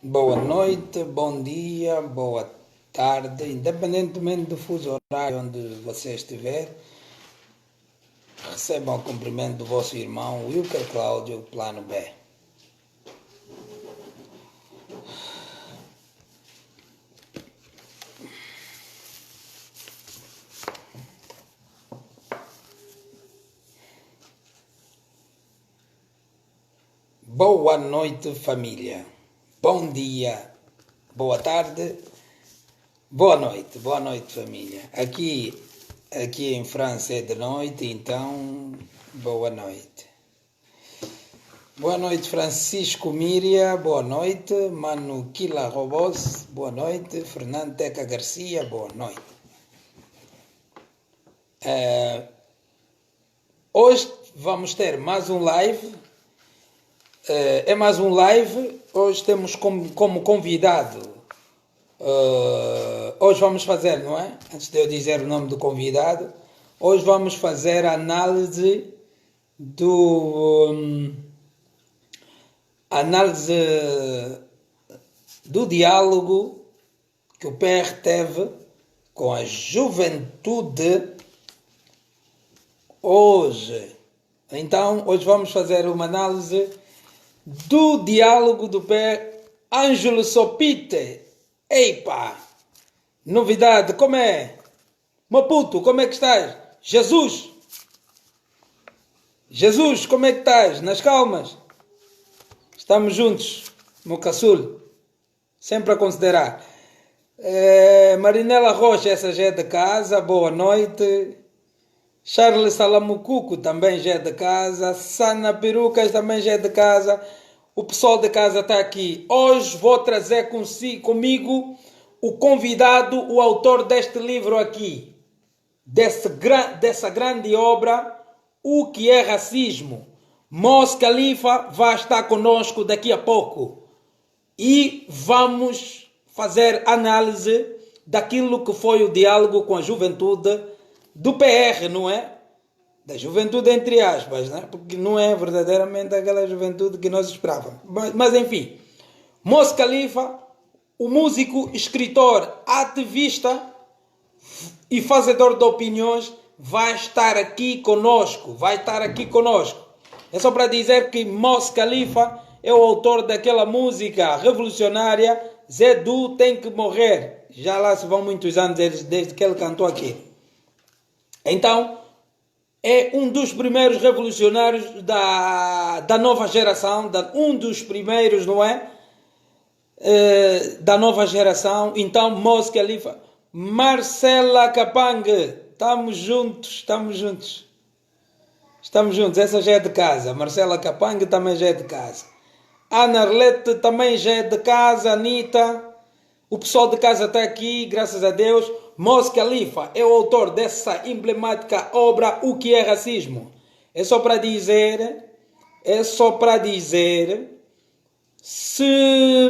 Boa noite, bom dia, boa tarde, independentemente do fuso horário onde você estiver, recebam o cumprimento do vosso irmão Wilker Cláudio, Plano B. Boa noite, família. Bom dia, boa tarde, boa noite, família. Aqui em França é de noite, então boa noite. Boa noite, Francisco Míria, boa noite. Manu Quila Robos, boa noite. Fernando Teca Garcia, boa noite. Hoje vamos ter mais um live. É mais um live. Hoje temos como convidado. Hoje vamos fazer, não é? Antes de eu dizer o nome do convidado, hoje vamos fazer a análise do diálogo que o PR teve com a juventude hoje. Então, hoje vamos fazer uma análise do diálogo do PR Ângelo Sopite. Eipa! Novidade, como é? Maputo, como é que estás? Jesus! Jesus, como é que estás? Nas calmas? Estamos juntos, meu caçulo. Sempre a considerar. Marinela Rocha, essa já é de casa. Boa noite. Charles Salamucuco também já é de casa. Sana Perucas também já é de casa. O pessoal de casa está aqui. Hoje vou trazer comigo o convidado, o autor deste livro aqui. Dessa grande obra, O que é Racismo. Mos Khalifa vai estar conosco daqui a pouco. E vamos fazer análise daquilo que foi o diálogo com a juventude do PR, não é? Da juventude entre aspas, né? Porque não é verdadeiramente aquela juventude que nós esperávamos. Mas enfim, Mos Khalifa, o músico, escritor, ativista e fazedor de opiniões, vai estar aqui conosco. É só para dizer que Mos Khalifa é o autor daquela música revolucionária Zé Du tem que morrer. Já lá se vão muitos anos desde que ele cantou aqui. Então, é um dos primeiros revolucionários da nova geração, um dos primeiros, não é? Da nova geração. Então, Mos Khalifa, Marcela Capangue, estamos juntos. Essa já é de casa. Marcela Capangue também já é de casa. Ana Arlete também já é de casa. Anitta. O pessoal de casa está aqui, graças a Deus. Mos Khalifa é o autor dessa emblemática obra O que é Racismo. É só para dizer, se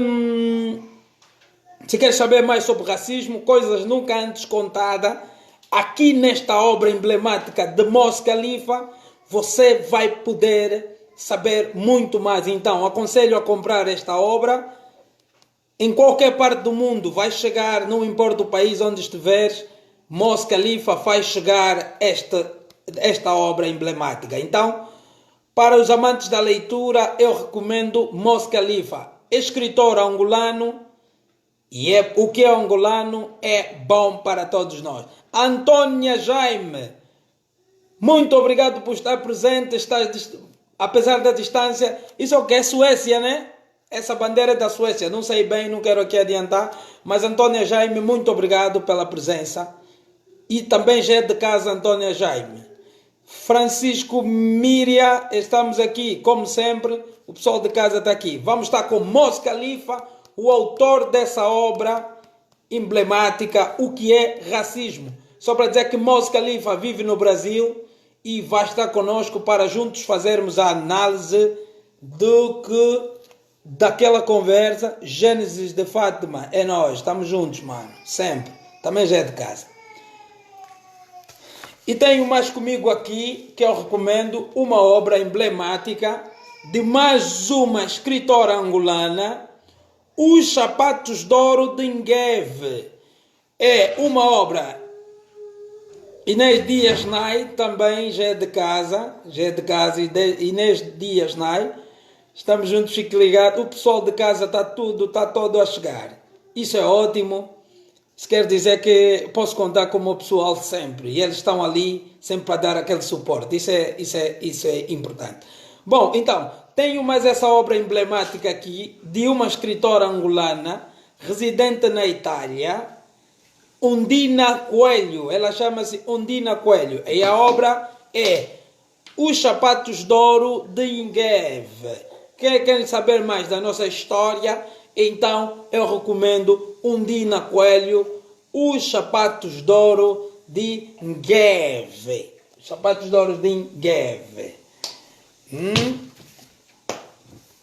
quer saber mais sobre racismo, coisas nunca antes contadas, aqui nesta obra emblemática de Mos Khalifa, você vai poder saber muito mais. Então, aconselho a comprar esta obra. Em qualquer parte do mundo vai chegar, não importa o país onde estiveres, Mos Khalifa faz chegar esta obra emblemática. Então, para os amantes da leitura, eu recomendo Mos Khalifa, escritor angolano, e o que é angolano é bom para todos nós. Antônia Jaime, muito obrigado por estar presente, apesar da distância. Isso é o que é Suécia, né? Essa bandeira é da Suécia, não sei bem, não quero aqui adiantar, mas Antônia Jaime, muito obrigado pela presença. E também já é de casa, Antônia Jaime. Francisco Míria, estamos aqui, como sempre, o pessoal de casa está aqui. Vamos estar com Mos Khalifa, o autor dessa obra emblemática, O que é Racismo. Só para dizer que Mos Khalifa vive no Brasil e vai estar conosco para juntos fazermos a análise daquela conversa. Gênesis de Fátima, é nós, estamos juntos, mano, sempre. Também já é de casa. E tenho mais comigo aqui, que eu recomendo, uma obra emblemática de mais uma escritora angolana, Os Sapatos de Ouro de Ngueve. É uma obra. Inês Dias Nai também já é de casa. Inês Dias Nai. Estamos juntos, fique ligado. O pessoal de casa está todo a chegar. Isso é ótimo. Isso quer dizer que posso contar com o meu pessoal sempre. E eles estão ali sempre para dar aquele suporte. Isso é importante. Bom, então, tenho mais essa obra emblemática aqui de uma escritora angolana, residente na Itália, Undina Coelho. Ela chama-se Undina Coelho. E a obra é Os Sapatos de Ouro de Ngueve. Querem saber mais da nossa história? Então eu recomendo Undina Coelho, Os Sapatos de Ouro de Ngueve. Os Sapatos de Ouro de Ngueve.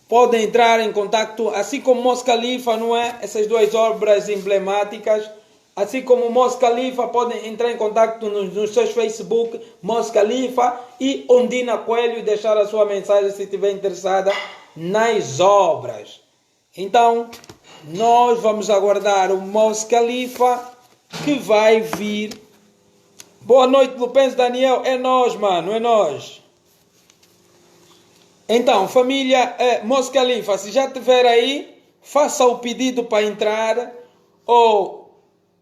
Podem entrar em contato, assim como Mos Khalifa, não é? Essas duas obras emblemáticas. Assim como Mos Khalifa, podem entrar em contato nos seus Facebook, Mos Khalifa e Undina Coelho, e deixar a sua mensagem se estiver interessada nas obras. Então, nós vamos aguardar o Mos Khalifa que vai vir. Boa noite, Lupenso Daniel. É nós, mano, é nós. Então, família Mos Khalifa, se já estiver aí, faça o pedido para entrar ou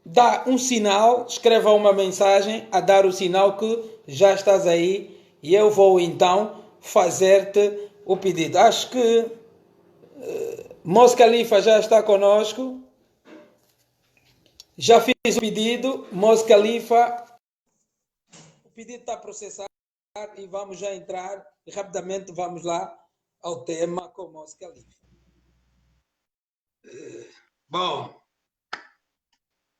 dá um sinal, escreva uma mensagem a dar o sinal que já estás aí e eu vou então fazer-te o pedido. Acho que Mos Khalifa já está conosco. Já fiz o pedido, Mos Khalifa. O pedido está processado e vamos já entrar e rapidamente vamos lá ao tema com Mos Khalifa. Bom.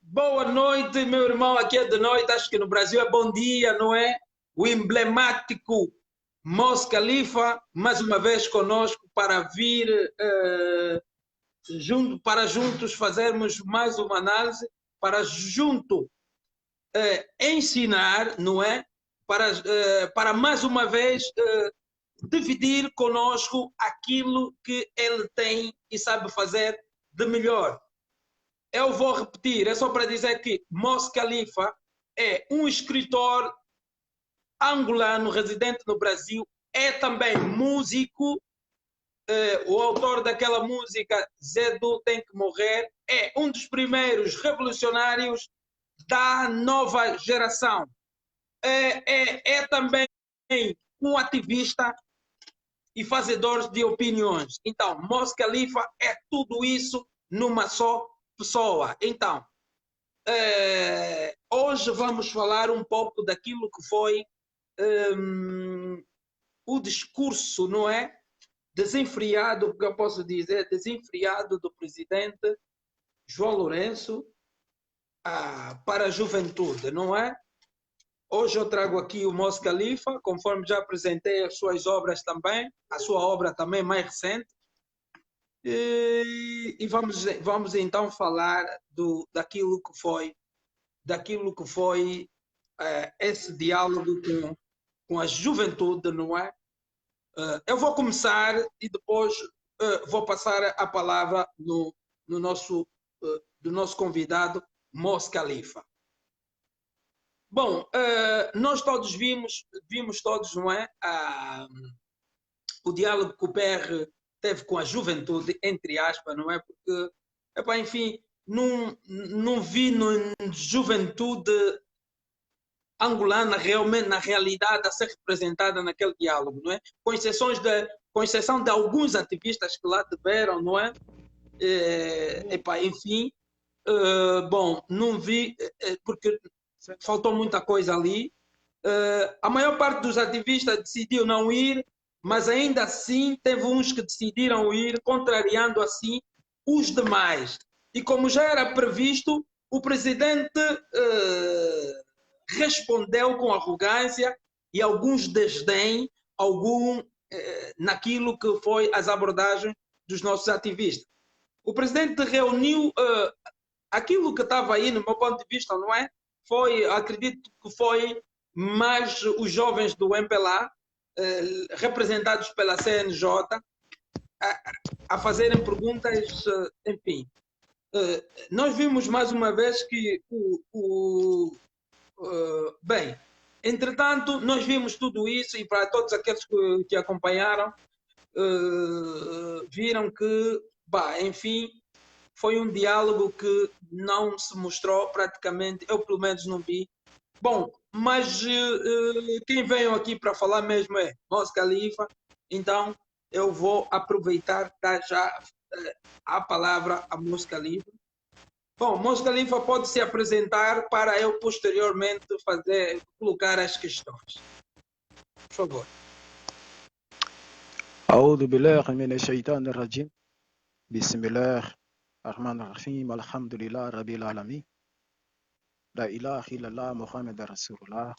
Boa noite, meu irmão. Aqui é de noite. Acho que no Brasil é bom dia, não é? O emblemático Mos Khalifa, mais uma vez conosco para vir para juntos fazermos mais uma análise, para junto ensinar, não é? Para mais uma vez dividir conosco aquilo que ele tem e sabe fazer de melhor. Eu vou repetir, é só para dizer que Mos Khalifa é um escritor angolano residente no Brasil, é também músico, o autor daquela música Zedu Tem Que Morrer, é um dos primeiros revolucionários da nova geração. É também um ativista e fazedor de opiniões. Então, Mos Khalifa é tudo isso numa só pessoa. Então, hoje vamos falar um pouco daquilo que foi o discurso, não é? Desenfreado, porque eu posso dizer, desenfreado do presidente João Lourenço para a juventude, não é? Hoje eu trago aqui o Mos Khalifa, conforme já apresentei as suas obras também, a sua obra também mais recente. E vamos então falar daquilo que foi esse diálogo com a juventude, não é? Eu vou começar e depois vou passar a palavra do nosso convidado, Mos Khalifa. Bom, nós todos vimos todos, não é? O diálogo que o PR teve com a juventude, entre aspas, não é? Porque, enfim, não vi juventude angolana realmente, na realidade, a ser representada naquele diálogo, não é? Com exceção de alguns ativistas que lá tiveram, não é? Enfim, bom, não vi, porque faltou muita coisa ali. A maior parte dos ativistas decidiu não ir, mas ainda assim teve uns que decidiram ir, contrariando assim os demais. E como já era previsto, o presidente respondeu com arrogância e alguns desdém, naquilo que foi as abordagens dos nossos ativistas. O presidente reuniu aquilo que estava aí, no meu ponto de vista, não é? Acredito que foi mais os jovens do MPLA, representados pela CNJ, a fazerem perguntas, enfim. Nós vimos mais uma vez que bem, entretanto, nós vimos tudo isso e para todos aqueles que acompanharam, viram que, bah, enfim, foi um diálogo que não se mostrou praticamente, eu pelo menos não vi. Bom, mas quem veio aqui para falar mesmo é Mos Khalifa, então eu vou aproveitar dar já a palavra a Mos Khalifa. Bom, Mos Khalifa pode se apresentar para eu posteriormente colocar as questões. Por favor. أعوذ بالله من الشيطان الرجيم بسم الله الرحمن الرحيم الحمد لله رب العالمين لا إله إلا الله محمد رسول الله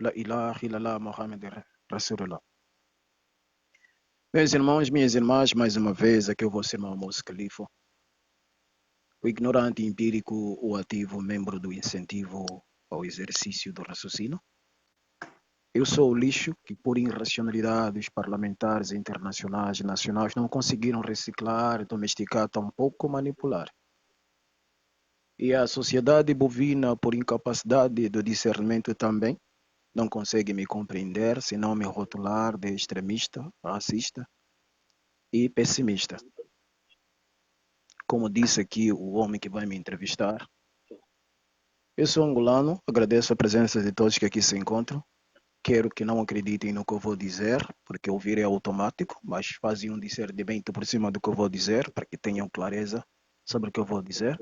لا إله إلا الله محمد رسول الله. Meus irmãos, minhas irmãs, mais uma vez aqui eu vou ser o Mos Khalifa, o ignorante empírico, o ativo membro do incentivo ao exercício do raciocínio. Eu sou o lixo que, por irracionalidade, os parlamentares internacionais e nacionais não conseguiram reciclar, domesticar, tampouco manipular. E a sociedade bovina, por incapacidade do discernimento também, não consegue me compreender, senão me rotular de extremista, racista e pessimista. Como disse aqui o homem que vai me entrevistar, eu sou angolano, agradeço a presença de todos que aqui se encontram. Quero que não acreditem no que eu vou dizer, porque ouvir é automático, mas fazem um discernimento por cima do que eu vou dizer, para que tenham clareza sobre o que eu vou dizer.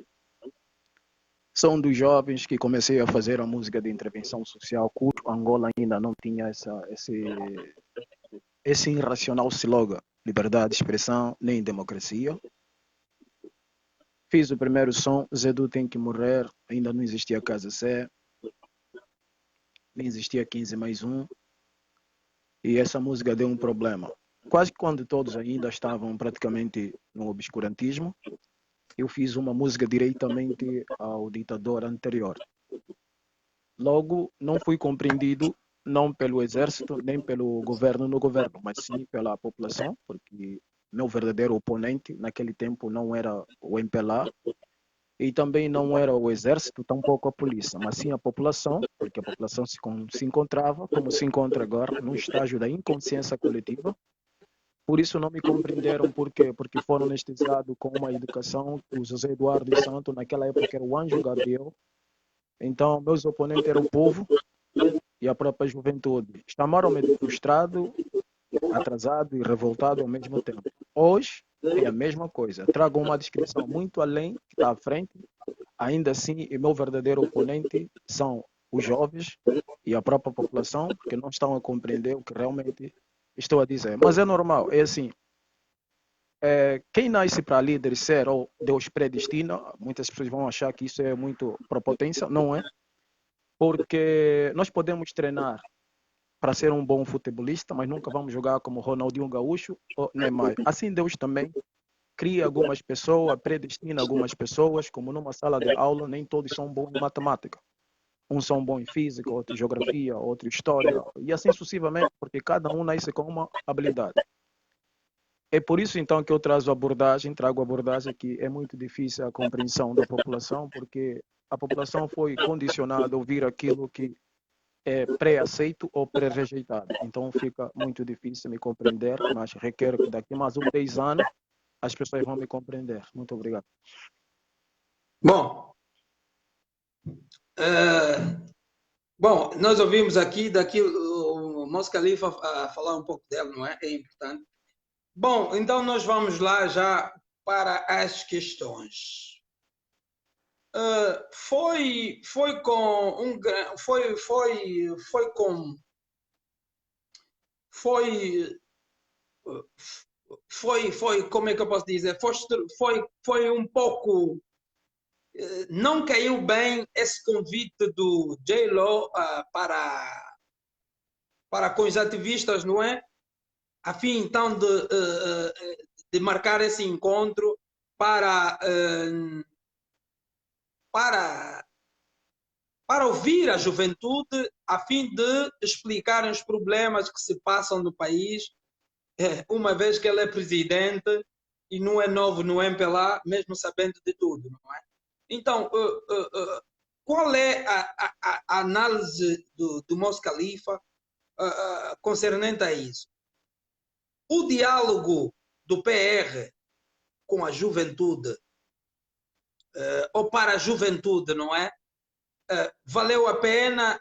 Sou um dos jovens que comecei a fazer a música de intervenção social, cujo Angola ainda não tinha esse irracional slogan, liberdade de expressão nem democracia. Fiz o primeiro som, Zedu tem que morrer, ainda não existia Casa C, nem existia 15 mais 1, e essa música deu um problema. Quase quando todos ainda estavam praticamente no obscurantismo, eu fiz uma música diretamente ao ditador anterior. Logo, não fui compreendido não pelo exército, nem pelo governo no governo, mas sim pela população, porque meu verdadeiro oponente naquele tempo não era o MPLA, e também não era o exército, tampouco a polícia, mas sim a população, porque a população se encontrava, como se encontra agora, num estágio da inconsciência coletiva. Por isso não me compreenderam, por quê? Porque foram anestesiados com uma educação. O José Eduardo dos Santos, naquela época, era o anjo Gabriel. Então, meus oponentes eram o povo e a própria juventude. Chamaram-me de frustrado, atrasado e revoltado ao mesmo tempo. Hoje, é a mesma coisa. Trago uma descrição muito além, que está à frente. Ainda assim, o meu verdadeiro oponente são os jovens e a própria população, porque não estão a compreender o que realmente estou a dizer. Mas é normal, é assim. Quem nasce para líder ser ou Deus predestina, muitas pessoas vão achar que isso é muito prepotência, não é? Porque nós podemos treinar para ser um bom futebolista, mas nunca vamos jogar como Ronaldinho Gaúcho ou Neymar. Assim Deus também cria algumas pessoas, predestina algumas pessoas, como numa sala de aula, nem todos são bons em matemática. Uns são bons em física, outros em geografia, outros em história, e assim sucessivamente, porque cada um nasce com uma habilidade. É por isso então que eu trago a abordagem que é muito difícil a compreensão da população, porque a população foi condicionada a ouvir aquilo que é pré-aceito ou pré-rejeitado. Então fica muito difícil me compreender, mas requer que daqui a mais 10 anos as pessoas vão me compreender. Muito obrigado. Bom, bom, nós ouvimos aqui o Mos Khalifa falar um pouco dele, não é? É importante. Bom, então nós vamos lá já para as questões. Foi como é que eu posso dizer? Foi um pouco, não caiu bem esse convite do J-Lo para com os ativistas, não é? A fim então de marcar esse encontro para ouvir a juventude, a fim de explicar os problemas que se passam no país, uma vez que ele é presidente e não é novo no MPLA, mesmo sabendo de tudo, não é? Então, qual é a análise do Mos Khalifa concernente a isso? O diálogo do PR com a juventude, ou para a juventude, não é? Valeu a pena?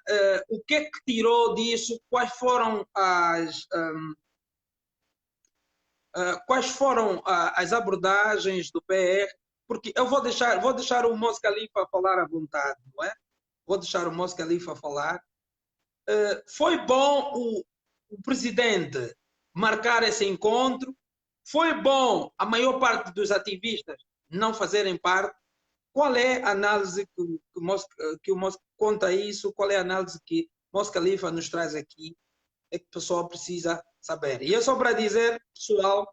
O que é que tirou disso? Quais foram as abordagens do PR? Porque eu vou deixar o Mos Khalifa falar à vontade, não é? Vou deixar o Mos Khalifa falar. Foi bom o presidente marcar esse encontro. Foi bom a maior parte dos ativistas não fazerem parte. Qual é a análise que o Mos conta isso? Qual é a análise que Mos Khalifa nos traz aqui? É que o pessoal precisa saber. E é só para dizer, pessoal,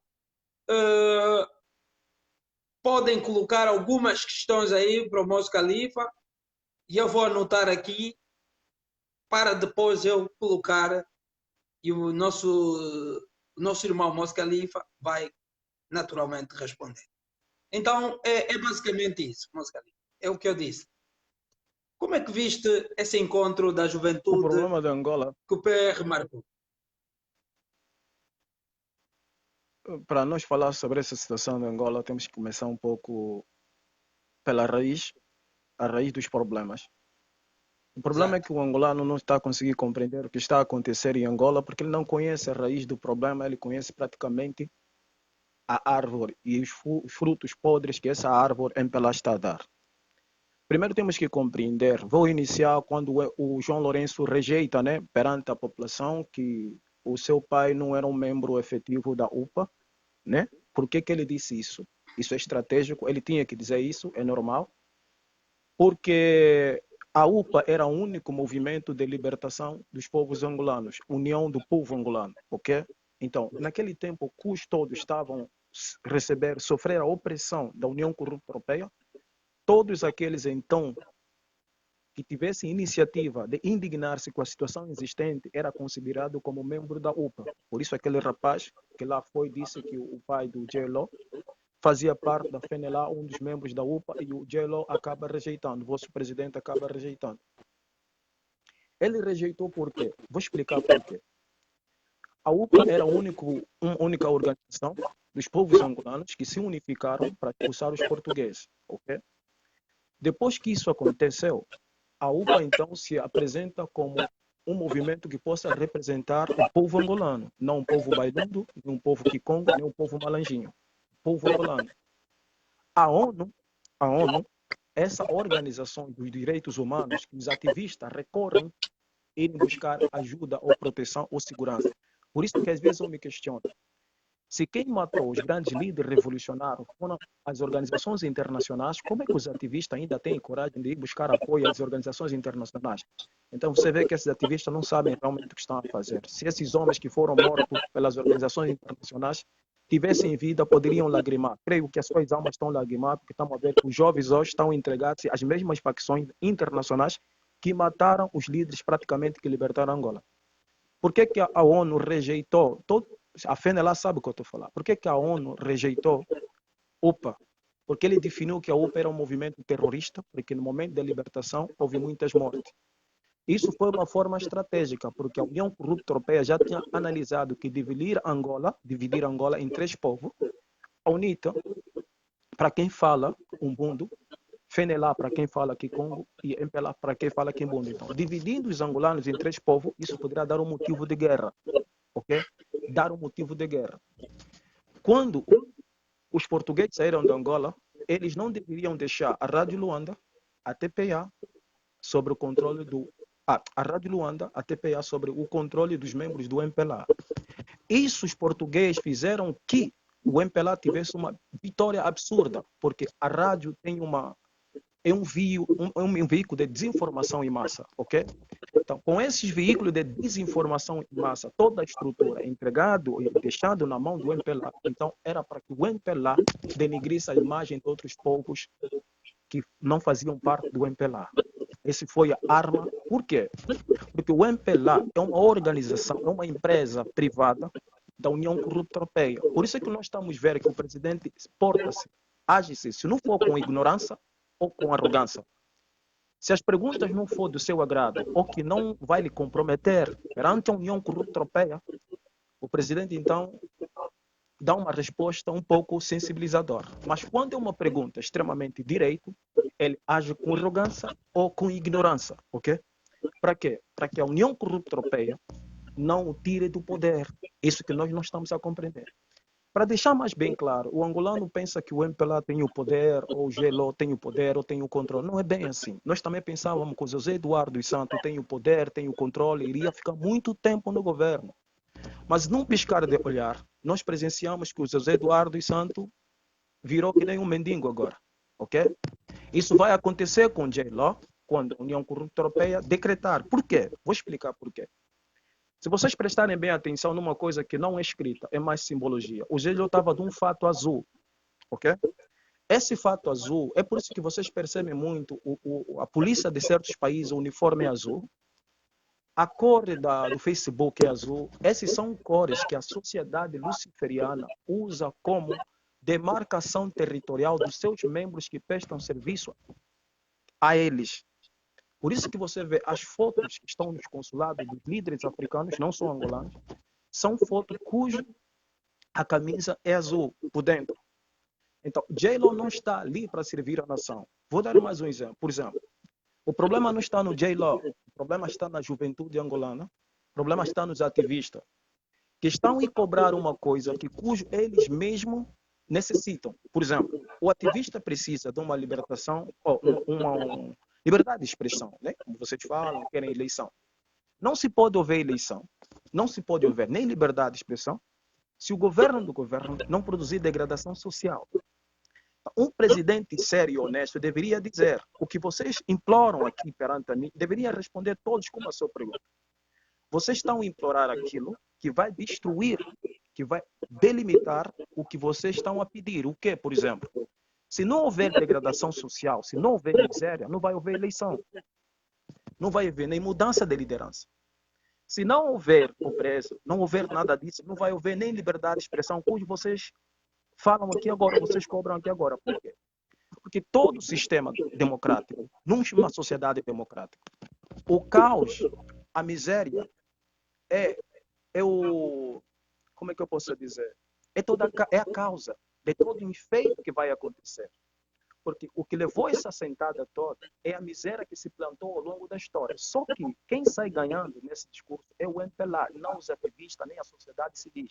podem colocar algumas questões aí para o Mos Khalifa e eu vou anotar aqui para depois eu colocar e o nosso irmão Mos Khalifa vai naturalmente responder. Então, é basicamente isso, Mos Khalifa. É o que eu disse. Como é que viste esse encontro da O juventude problema de Angola, que o PR marcou? para nós falar sobre essa situação de Angola, temos que começar um pouco pela raiz, a raiz dos problemas. O problema é Exato. que o angolano não está a conseguir compreender o que está a acontecer em Angola porque ele não conhece a raiz do problema, ele conhece praticamente a árvore e os frutos podres que essa árvore MPLA está a dar. Primeiro temos que compreender, vou iniciar quando o João Lourenço rejeita, né, perante a população que o seu pai não era um membro efetivo da UPA, né? Por que ele disse isso? Isso é estratégico, ele tinha que dizer isso, é normal, porque a UPA era o único movimento de libertação dos povos angolanos, União do Povo Angolano, ok? Então, naquele tempo, os todos estavam sofrer a opressão da União Corrupta Europeia, todos aqueles então que tivessem iniciativa de indignar-se com a situação existente era considerado como membro da UPA. Por isso aquele rapaz que lá foi disse que o pai do JLO fazia parte da FENELA, um dos membros da UPA, e o JLO acaba rejeitando, o vosso presidente acaba rejeitando. Ele rejeitou por quê? Vou explicar por quê. A UPA era uma única organização dos povos angolanos que se unificaram para expulsar os portugueses. Okay? Depois que isso aconteceu, a UPA então se apresenta como um movimento que possa representar o povo angolano, não o povo bailundo, nem o povo quicongo, nem o povo malanjinho. O povo angolano. A ONU, essa organização dos direitos humanos que os ativistas recorrem em buscar ajuda ou proteção ou segurança. Por isso que às vezes eu me questiono, se quem matou os grandes líderes revolucionários foram as organizações internacionais, como é que os ativistas ainda têm coragem de ir buscar apoio às organizações internacionais? Então você vê que esses ativistas não sabem realmente o que estão a fazer. Se esses homens que foram mortos pelas organizações internacionais tivessem vida, poderiam lagrimar. Creio que as suas almas estão lagrimar, porque estamos a ver que os jovens hoje estão entregados às mesmas facções internacionais que mataram os líderes praticamente que libertaram Angola. Por que a ONU rejeitou? A FENELA sabe o que eu estou falando. Por que a ONU rejeitou UPA? Porque ele definiu que a UPA era um movimento terrorista, porque no momento da libertação houve muitas mortes. Isso foi uma forma estratégica, porque a União Corrupta Europeia já tinha analisado que dividir Angola em 3 povos, a UNITA, para quem fala Umbundo, FENELA para quem fala Kikongo e MPLA para quem fala Kimbundo. Então, dividindo os angolanos em 3 povos, isso poderá dar um motivo de guerra, ok? Dar um motivo de guerra. Quando os portugueses saíram de Angola, eles não deveriam deixar a Rádio Luanda, a TPA, sobre o controle do... a Rádio Luanda, a TPA, sobre o controle dos membros do MPLA. Isso os portugueses fizeram que o MPLA tivesse uma vitória absurda, porque a rádio tem um veículo de desinformação em massa, ok? Então, com esses veículos de desinformação em massa, toda a estrutura entregado e deixado na mão do MPLA, então era para que o MPLA denigrisse a imagem de outros povos que não faziam parte do MPLA. Essa foi a arma. Por quê? Porque o MPLA é uma organização, é uma empresa privada da União Corrupta Europeia. Por isso é que nós estamos a ver que o presidente porta-se, age-se, se não for com ignorância ou com arrogância. Se as perguntas não for do seu agrado ou que não vai lhe comprometer perante a União Corrupta Europeia, o presidente então dá uma resposta um pouco sensibilizadora. Mas quando é uma pergunta extremamente direita, ele age com arrogância ou com ignorância, ok? Para quê? Para que a União Corrupta Europeia não o tire do poder. Isso que nós não estamos a compreender. Para deixar mais bem claro, o angolano pensa que o MPLA tem o poder, ou o GLO tem o poder, ou tem o controle. Não é bem assim. Nós também pensávamos que o José Eduardo dos Santos tem o poder, tem o controle, iria ficar muito tempo no governo. Mas num piscar de olhar, nós presenciamos que o José Eduardo dos Santos virou que nem um mendigo agora, ok? Isso vai acontecer com o GLO, quando a União Corrupta Europeia decretar. Por quê? Vou explicar por quê. Se vocês prestarem bem atenção numa coisa que não é escrita, é mais simbologia. O Gélio estava de um fato azul, ok? Esse fato azul, é por isso que vocês percebem muito a polícia de certos países, o uniforme é azul, a cor do Facebook é azul. Essas são cores que a sociedade luciferiana usa como demarcação territorial dos seus membros que prestam serviço a eles. Por isso que você vê as fotos que estão nos consulados dos líderes africanos, não são angolanos, são fotos cuja a camisa é azul por dentro. Então, J-Lo não está ali para servir a nação. Vou dar mais um exemplo. Por exemplo, o problema não está no J-Lo, o problema está na juventude angolana, o problema está nos ativistas, que estão a cobrar uma coisa que cujo eles mesmos necessitam. Por exemplo, o ativista precisa de uma libertação, ou uma liberdade de expressão, né? Como vocês falam, querem eleição. Não se pode haver eleição, não se pode haver nem liberdade de expressão, se o governo do governo não produzir degradação social. Um presidente sério e honesto deveria dizer o que vocês imploram aqui perante a mim, deveria responder todos com a sua pergunta. Vocês estão a implorar aquilo que vai destruir, que vai delimitar o que vocês estão a pedir. O que, por exemplo? Se não houver degradação social, se não houver miséria, não vai haver eleição. Não vai haver nem mudança de liderança. Se não houver pobreza, não houver nada disso, não vai haver nem liberdade de expressão, cujo vocês falam aqui agora, vocês cobram aqui agora. Por quê? Porque todo sistema democrático, numa sociedade democrática, o caos, a miséria, é o... Como é que eu posso dizer? É a causa de todo o efeito que vai acontecer. Porque o que levou essa sentada toda é a miséria que se plantou ao longo da história. Só que quem sai ganhando nesse discurso é o MPLA, não os ativistas, nem a sociedade civil.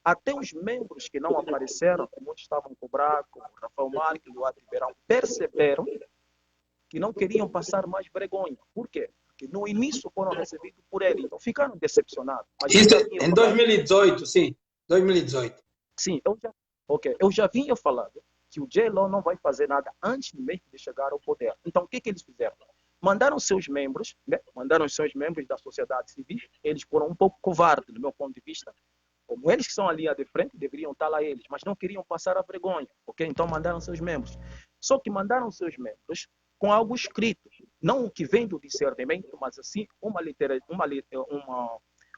Até os membros que não apareceram, que muitos estavam a cobrar, como Rafael Marques e Luado Ribeirão, perceberam que não queriam passar mais vergonha. Por quê? Porque no início foram recebidos por ele, então ficaram decepcionados. Mas isso em 2018, sim. 2018. Sim, eu já vinha falando que o J-Lo não vai fazer nada antes mesmo de chegar ao poder. Então, o que eles fizeram? Mandaram seus membros, né? Mandaram seus membros da sociedade civil, eles foram um pouco covardes, do meu ponto de vista. Como eles que são ali à de frente, deveriam estar lá eles, mas não queriam passar a vergonha, ok? Então mandaram seus membros. Só que mandaram seus membros com algo escrito, não o que vem do discernimento, mas assim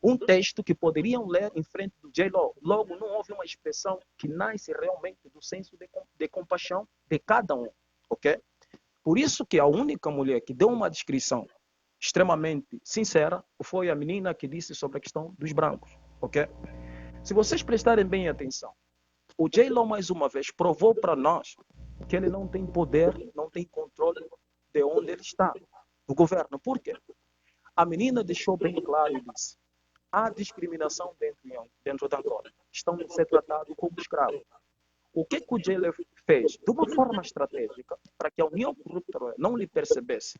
um texto que poderiam ler em frente do J-Lo. Logo, não houve uma expressão que nasce realmente do senso de compaixão de cada um, ok? Por isso que a única mulher que deu uma descrição extremamente sincera foi a menina que disse sobre a questão dos brancos, ok? Se vocês prestarem bem atenção, o J-Lo mais uma vez provou para nós que ele não tem poder, não tem controle de onde ele está, do governo. Por quê? A menina deixou bem claro e disse: há discriminação dentro da Angola. Estão a ser tratados como escravos. O que o J-Lo fez? De uma forma estratégica, para que a União Corrupta não lhe percebesse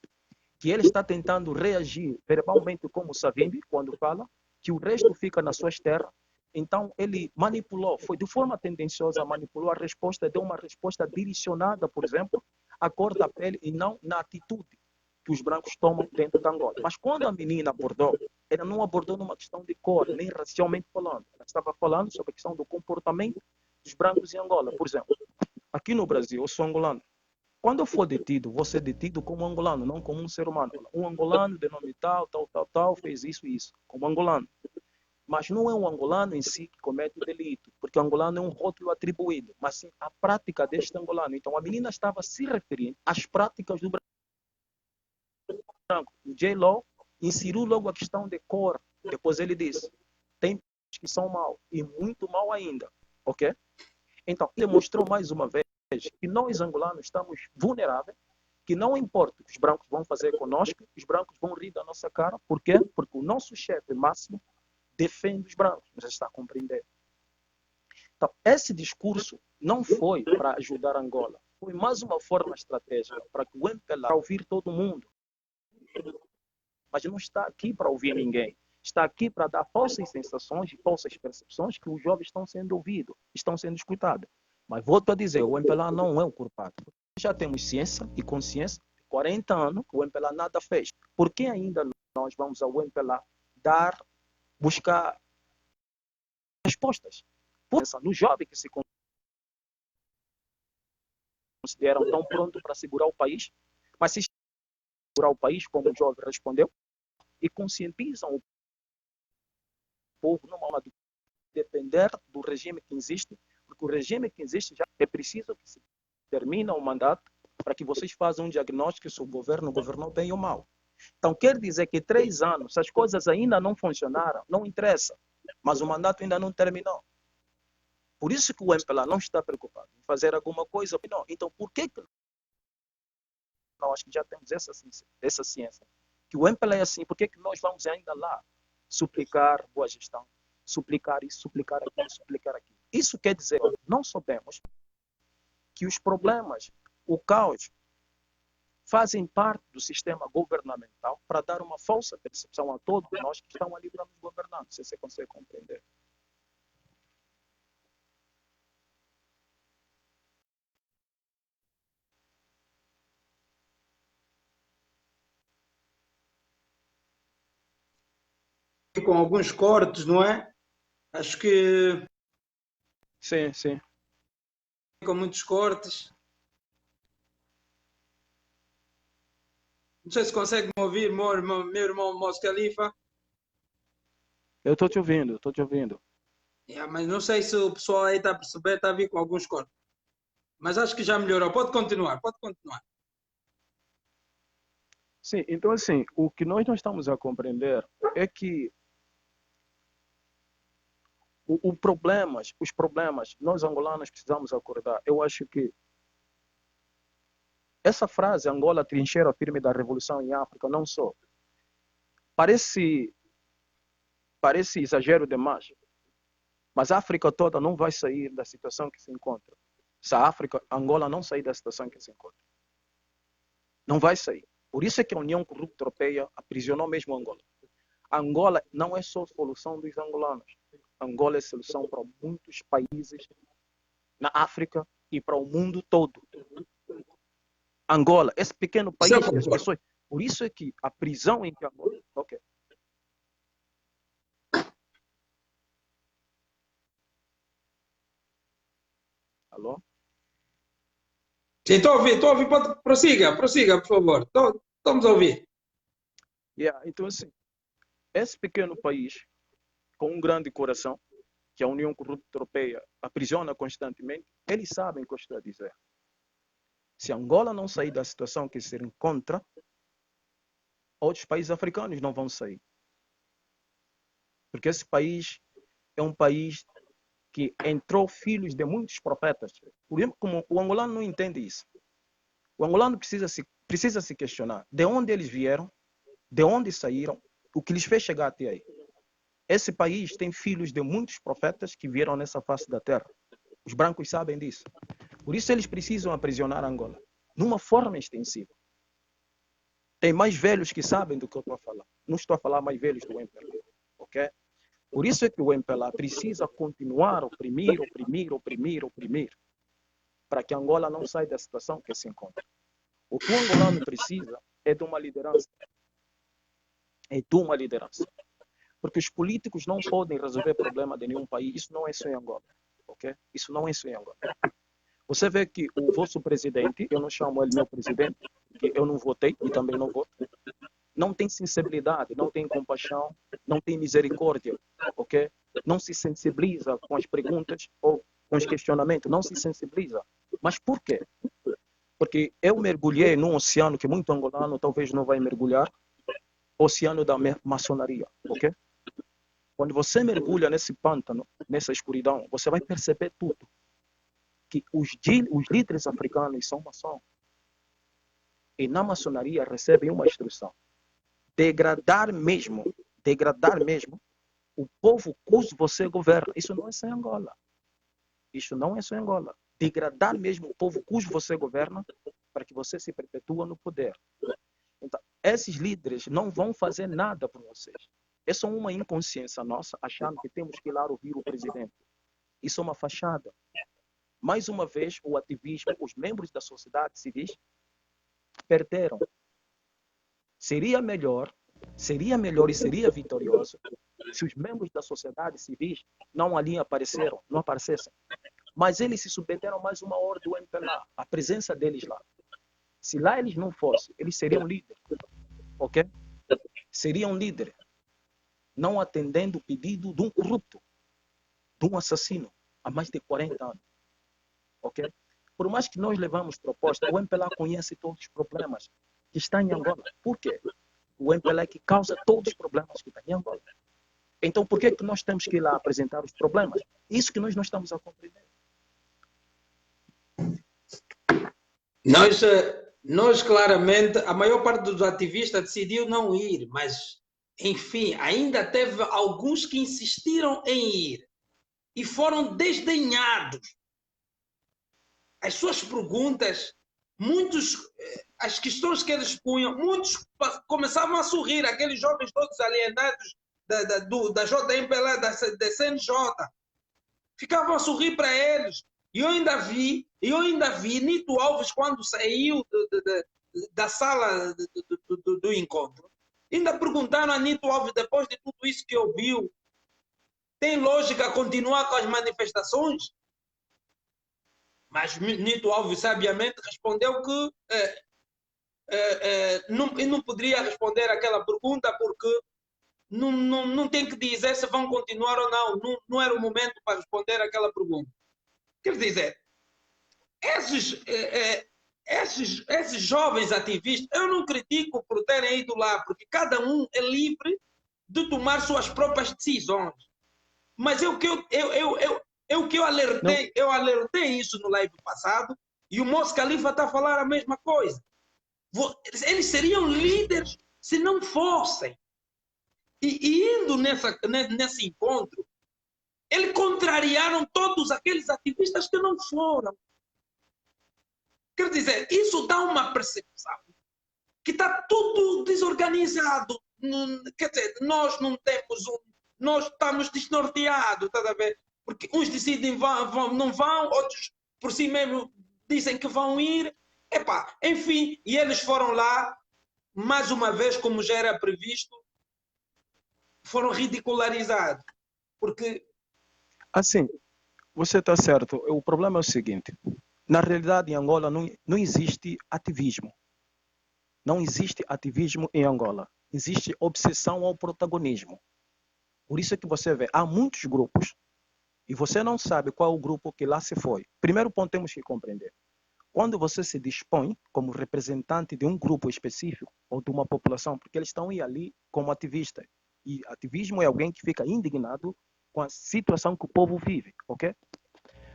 que ele está tentando reagir verbalmente como Savimbi, quando fala, que o resto fica nas suas terras. Então, ele manipulou, foi de forma tendenciosa, manipulou a resposta, deu uma resposta direcionada, por exemplo, à cor da pele e não na atitude que os brancos tomam dentro da Angola. Mas quando a menina abordou, ela não abordou numa questão de cor, nem racialmente falando. Ela estava falando sobre a questão do comportamento dos brancos em Angola. Por exemplo, aqui no Brasil, eu sou angolano. Quando eu for detido, vou ser detido como angolano, não como um ser humano. Um angolano de nome tal, fez isso e isso, como angolano. Mas não é o angolano em si que comete o delito, porque o angolano é um rótulo atribuído, mas sim a prática deste angolano. Então a menina estava se referindo às práticas do branco. O J-Law inseriu logo a questão de cor. Depois ele disse, tem que são mal e muito mal ainda, ok? Então ele mostrou mais uma vez que nós angolanos estamos vulneráveis, que não importa o que os brancos vão fazer conosco, os brancos vão rir da nossa cara. Por quê? Porque o nosso chefe máximo defende os brancos, você está a compreender? Então, esse discurso não foi para ajudar Angola, foi mais uma forma estratégica para que o MPLA ouvir todo mundo, mas não está aqui para ouvir ninguém. Está aqui para dar falsas sensações e falsas percepções que os jovens estão sendo ouvidos, estão sendo escutados. Mas volto a dizer, o MPLA não é o culpado. Já temos ciência e consciência, 40 anos, o MPLA nada fez. Por que ainda nós vamos ao MPLA buscar respostas? Pensa no jovem que se consideram tão pronto para segurar o país, mas se segurar o país, como o jovem respondeu, e conscientizam o povo numa de depender do regime que existe, porque o regime que existe já é preciso que se termine o mandato para que vocês façam um diagnóstico se o governo governou bem ou mal. Então quer dizer que 3 anos, se as coisas ainda não funcionaram, não interessa, mas o mandato ainda não terminou. Por isso que o MPLA não está preocupado em fazer alguma coisa. Não. Então, por que nós que já temos essa ciência, que o MPLA é assim, por que nós vamos ainda lá suplicar boa gestão, suplicar isso, suplicar aquilo, suplicar aquilo? Isso quer dizer, não sabemos que os problemas, o caos, fazem parte do sistema governamental para dar uma falsa percepção a todos nós que estão ali para nos governar. Não sei se você consegue compreender. Com alguns cortes, não é? Acho que Sim, sim. com muitos cortes. Não sei se consegue me ouvir, meu irmão Mos Khalifa. Eu estou te ouvindo, estou te ouvindo. Mas não sei se o pessoal aí está a perceber, está a vir com alguns cortes. Mas acho que já melhorou. Pode continuar, pode continuar. Sim, então assim, o que nós não estamos a compreender é que os problemas, nós angolanos precisamos acordar. Eu acho que essa frase, Angola, trincheira firme da revolução em África, não só. Parece exagero demais, mas a África toda não vai sair da situação que se encontra. Se a Angola não sair da situação que se encontra. Não vai sair. Por isso é que a União Corrupta Europeia aprisionou mesmo Angola. Angola não é só solução dos angolanos. Angola é solução para muitos países na África e para o mundo todo. Angola, esse pequeno país, as pessoas. Por isso é que a prisão em que Angola. Ok. Alô? Sim, estou a ouvir. Pode, prossiga, por favor. Estamos a ouvir. Então, assim, esse pequeno país, com um grande coração, que a União Corrupta Europeia aprisiona constantemente, eles sabem o que eu estou a dizer. Se Angola não sair da situação que se encontra, outros países africanos não vão sair. Porque esse país é um país que entrou filhos de muitos profetas. Por exemplo, como o angolano não entende isso. O angolano precisa se questionar de onde eles vieram, de onde saíram, o que lhes fez chegar até aí. Esse país tem filhos de muitos profetas que vieram nessa face da terra. Os brancos sabem disso. Por isso eles precisam aprisionar Angola, numa forma extensiva. Tem mais velhos que sabem do que eu estou a falar. Não estou a falar mais velhos do MPLA. Ok? Por isso é que o MPLA precisa continuar a oprimir, para que Angola não saia da situação que se encontra. O que o angolano precisa é de uma liderança. Porque os políticos não podem resolver problema de nenhum país. Isso não é só em Angola. Ok? Isso não é só em Angola. Você vê que o vosso presidente, eu não chamo ele meu presidente, porque eu não votei e também não voto. não tem sensibilidade, não tem compaixão, não tem misericórdia, ok? Não se sensibiliza com as perguntas ou com os questionamentos, não se sensibiliza. Mas por quê? Porque eu mergulhei num oceano que muito angolano talvez não vai mergulhar, oceano da maçonaria, ok? Quando você mergulha nesse pântano, nessa escuridão, você vai perceber tudo. Que os líderes africanos são maçons. E na maçonaria recebem uma instrução. Degradar mesmo o povo cujo você governa. Isso não é só em Angola. Isso não é só em Angola. Degradar mesmo o povo cujo você governa para que você se perpetua no poder. Então, esses líderes não vão fazer nada por vocês. É só uma inconsciência nossa, achando que temos que ir lá ouvir o presidente. Isso é uma fachada. Mais uma vez, o ativismo, os membros da sociedade civil perderam. Seria melhor e seria vitorioso se os membros da sociedade civil não ali não aparecessem. Mas eles se submeteram mais uma hora do MPLA, a presença deles lá. Se lá eles não fossem, eles seriam líderes, ok? Seriam líderes, não atendendo o pedido de um corrupto, de um assassino, há mais de 40 anos, ok? Por mais que nós levamos proposta, o MPLA conhece todos os problemas que estão em Angola. Por quê? O MPLA é que causa todos os problemas que estão em Angola. Então, por que nós temos que ir lá apresentar os problemas? Isso que nós não estamos a compreender. Nós claramente, a maior parte dos ativistas decidiu não ir, mas, enfim, ainda teve alguns que insistiram em ir e foram desdenhados. As suas perguntas, as questões que eles punham, muitos começavam a sorrir, aqueles jovens todos alienados da JMPLA, da CNJ, ficavam a sorrir para eles. E eu ainda vi Nito Alves, quando saiu da sala do encontro, ainda perguntaram a Nito Alves, depois de tudo isso que ouviu, tem lógica continuar com as manifestações? Mas Nito Alves sabiamente respondeu que não poderia responder aquela pergunta porque não tem que dizer se vão continuar ou não. Não era o momento para responder aquela pergunta. Quer dizer, esses jovens ativistas, eu não critico por terem ido lá, porque cada um é livre de tomar suas próprias decisões. Mas é o que eu alertei, eu alertei isso no live passado, e o Mos Khalifa está a falar a mesma coisa. Eles seriam líderes se não fossem. E indo nesse encontro, eles contrariaram todos aqueles ativistas que não foram. Quer dizer, isso dá uma percepção que está tudo desorganizado. Quer dizer, nós não temos nós estamos desnorteados, está a ver? Porque uns decidem não vão, outros por si mesmo dizem que vão ir. Epá, enfim, e eles foram lá, mais uma vez, como já era previsto, foram ridicularizados. Porque... Assim, você está certo. O problema é o seguinte. Na realidade, em Angola não existe ativismo. Não existe ativismo em Angola. Existe obsessão ao protagonismo. Por isso é que você vê, há muitos grupos e você não sabe qual é o grupo que lá se foi. Primeiro ponto temos que compreender. Quando você se dispõe como representante de um grupo específico ou de uma população, porque eles estão ali como ativistas. E ativismo é alguém que fica indignado com a situação que o povo vive, ok?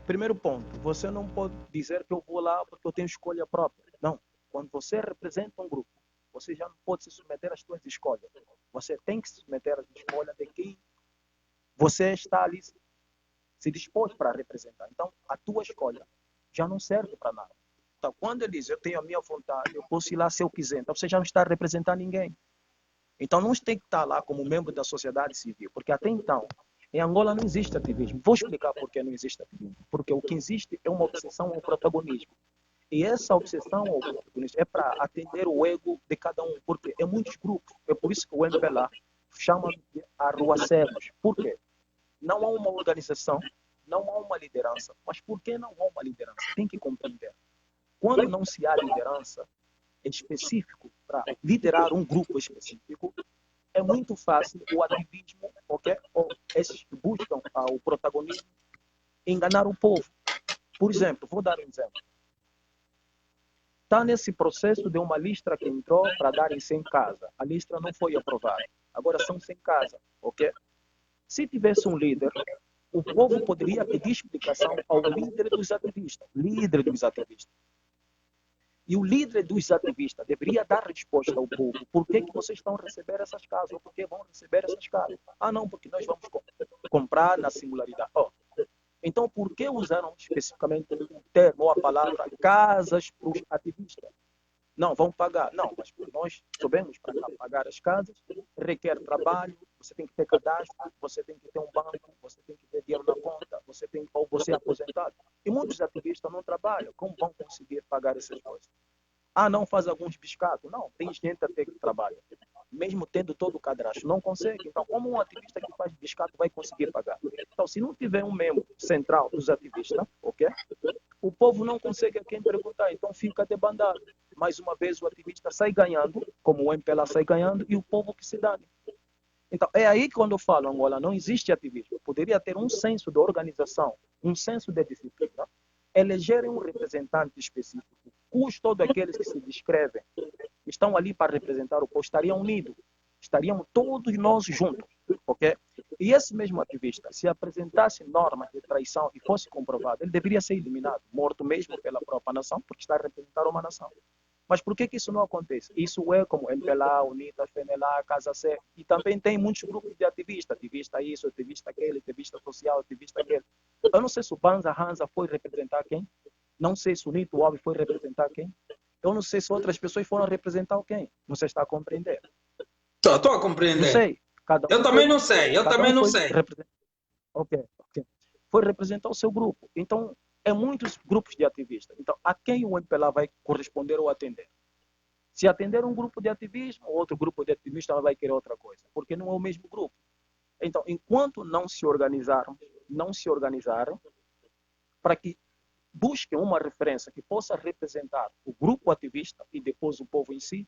Primeiro ponto, você não pode dizer que eu vou lá porque eu tenho escolha própria. Não. Quando você representa um grupo, você já não pode se submeter às suas escolhas. Você tem que se submeter às escolhas de quem você está ali se dispôs para representar. Então, a tua escolha já não serve para nada. Então, quando ele diz, eu tenho a minha vontade, eu posso ir lá se eu quiser, então você já não está a representar ninguém. Então, não tem que estar lá como membro da sociedade civil, porque até então, em Angola não existe ativismo. Vou explicar por que não existe ativismo. Porque o que existe é uma obsessão ao protagonismo. E essa obsessão ao protagonismo é para atender o ego de cada um, porque é muitos grupos. É por isso que o MPLA chama de arruaceiros. Por quê? Não há uma organização, não há uma liderança. Mas por que não há uma liderança? Tem que compreender. Quando não se há liderança, específico para liderar um grupo específico, é muito fácil o ativismo, ok? Ou esses que buscam o protagonismo, enganar o povo. Por exemplo, vou dar um exemplo. Está nesse processo de uma lista que entrou para darem 100 casas. A lista não foi aprovada. Agora são 100 casas, ok? Se tivesse um líder, o povo poderia pedir explicação ao líder dos ativistas. Líder dos ativistas. E o líder dos ativistas deveria dar resposta ao povo. Por que vocês estão recebendo essas casas? Ou por que vão receber essas casas? Ah, não, porque nós vamos comprar na singularidade. Oh. Então, por que usaram especificamente o termo ou a palavra casas para os ativistas? Não, vão pagar. Não, mas nós soubemos para pagar as casas, requer trabalho, você tem que ter cadastro, você tem que ter um banco, você tem que ter dinheiro na conta, ou você é aposentado. E muitos ativistas não trabalham. Como vão conseguir pagar essas coisas? Ah, não faz alguns biscatos? Não, tem gente até que trabalha. Mesmo tendo todo o cadastro, não consegue. Então, como um ativista que faz biscato vai conseguir pagar? Então, se não tiver um membro central dos ativistas, ok? O povo não consegue a quem perguntar, então fica debandado. Mais uma vez, o ativista sai ganhando, como o MPLA sai ganhando, e o povo que se dane. Então, é aí que quando eu falo, Angola, não existe ativismo. Poderia ter um senso de organização, um senso de disciplina, elegerem um representante específico, cujos todos aqueles que se descrevem estão ali para representar o povo, estariam unidos, estariam todos nós juntos, ok? E esse mesmo ativista, se apresentasse normas de traição e fosse comprovado, ele deveria ser eliminado, morto mesmo pela própria nação, porque está a representar uma nação. Mas por que isso não acontece? Isso é como MPLA, UNITA, FNLA, Casa C, e também tem muitos grupos de ativistas, ativista isso, ativista aquele, ativista social, ativista aquele. Eu não sei se o Banza Hansa foi representar quem, não sei se o Nito Wabi foi representar quem, eu não sei se outras pessoas foram representar quem, não sei se está a compreender. Estou a compreender. Não sei. Eu também não sei, eu também não sei. Ok. Foi representar o seu grupo. Então, é muitos grupos de ativistas. Então, a quem o MPLA vai corresponder ou atender? Se atender um grupo de ativismo, outro grupo de ativistas vai querer outra coisa, porque não é o mesmo grupo. Então, enquanto não se organizaram para que busquem uma referência que possa representar o grupo ativista e depois o povo em si,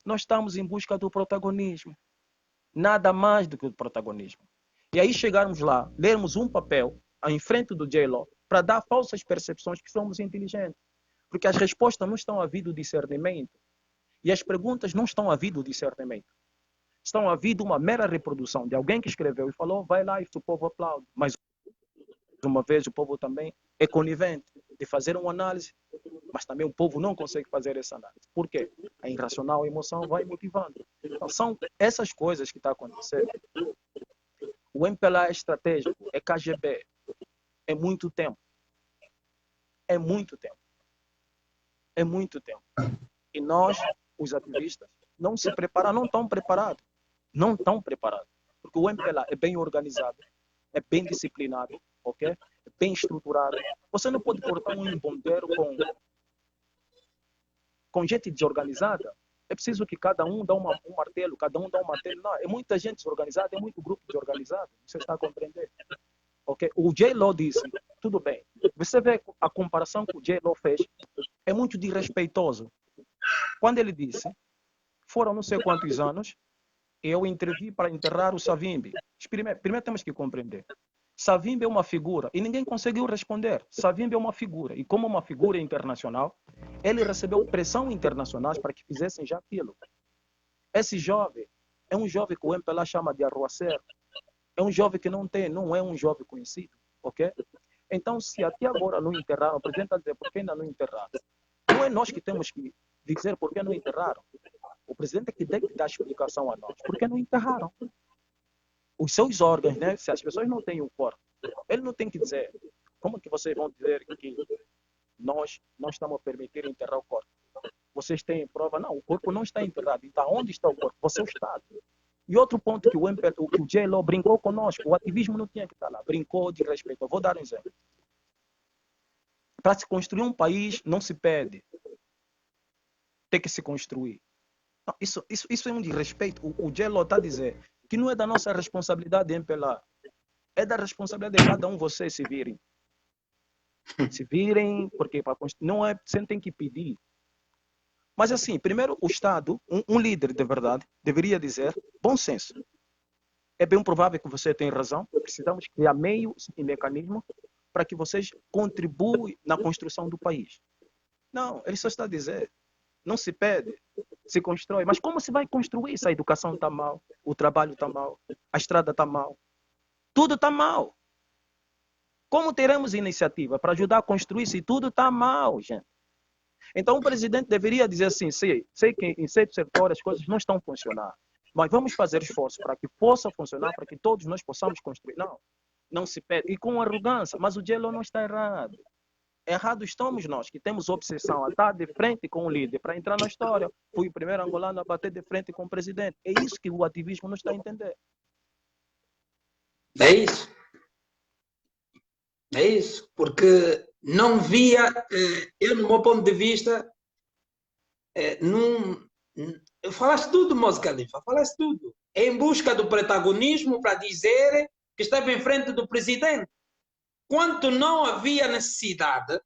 nós estamos em busca do protagonismo. Nada mais do que o protagonismo. E aí chegarmos lá, lermos um papel em frente do J-Lo para dar falsas percepções que somos inteligentes. Porque as respostas não estão a vir do discernimento. E as perguntas não estão a vir do discernimento. Estão a vir de uma mera reprodução de alguém que escreveu e falou, vai lá e o povo aplaude. Mas, uma vez, o povo também é conivente de fazer uma análise, mas também o povo não consegue fazer essa análise. Por quê? A irracional emoção vai motivando. Então, são essas coisas que estão acontecendo. O MPLA é estratégico, é KGB, é muito tempo. É muito tempo. É muito tempo. E nós, os ativistas, não se preparam, não estão preparados. Não estão preparados. Porque o MPLA é bem organizado, é bem disciplinado, ok? É bem estruturado. Você não pode cortar um bombeiro com gente desorganizada. É preciso que cada um dá um martelo, cada um dá um martelo. Não, é muita gente desorganizada, é muito grupo desorganizado. Você está a compreender? Okay? O J-Lo disse, tudo bem. Você vê a comparação que o J-Lo fez, é muito desrespeitoso. Quando ele disse, foram não sei quantos anos, eu intervi para enterrar o Savimbi. Primeiro temos que compreender. Savimbi é uma figura, e ninguém conseguiu responder. Savimbi é uma figura, e como uma figura internacional, ele recebeu pressão internacional para que fizessem já aquilo. Esse jovem é um jovem que o MPLA chama de arruaceiro. É um jovem que não é um jovem conhecido, ok? Então, se até agora não enterraram, o presidente está dizendo por que ainda não enterraram? Não é nós que temos que dizer por que não enterraram. O presidente é que tem que dar explicação a nós. Por que não enterraram? Os seus órgãos, né? Se as pessoas não têm um corpo, ele não tem que dizer. Como que vocês vão dizer que nós não estamos a permitir enterrar o corpo? Vocês têm prova? Não, o corpo não está enterrado. Então, onde está o corpo? Você é o Estado. E outro ponto que o J-Lo brincou conosco, o ativismo não tinha que estar lá. Brincou de respeito. Eu vou dar um exemplo. Para se construir um país, não se pede. Tem que se construir. Não, isso é um desrespeito. O J-Lo está a dizer que não é da nossa responsabilidade MPLA. É da responsabilidade de cada um vocês se virem. Se virem, porque não é, você tem que pedir. Mas assim, primeiro o Estado, um líder de verdade, deveria dizer bom senso. É bem provável que você tenha razão. Precisamos criar meios e mecanismos para que vocês contribuam na construção do país. Não, ele só está a dizer, não se pede, se constrói. Mas como se vai construir se a educação está mal, o trabalho está mal, a estrada está mal? Tudo está mal. Como teremos iniciativa para ajudar a construir se tudo está mal, gente? Então o presidente deveria dizer assim, sei que em certos setores as coisas não estão funcionando, mas vamos fazer esforço para que possa funcionar, para que todos nós possamos construir. Não, não se pede. E com arrogância, mas o Gelo não está errado. Errado estamos nós, que temos obsessão a estar de frente com o líder para entrar na história. Fui o primeiro angolano a bater de frente com o presidente. É isso que o ativismo não está a entender. É isso. É isso. Porque não via, eu no meu ponto de vista, falaste tudo, Moz Khalifa, falaste tudo. É em busca do protagonismo para dizer que esteve em frente do presidente. Quanto não havia necessidade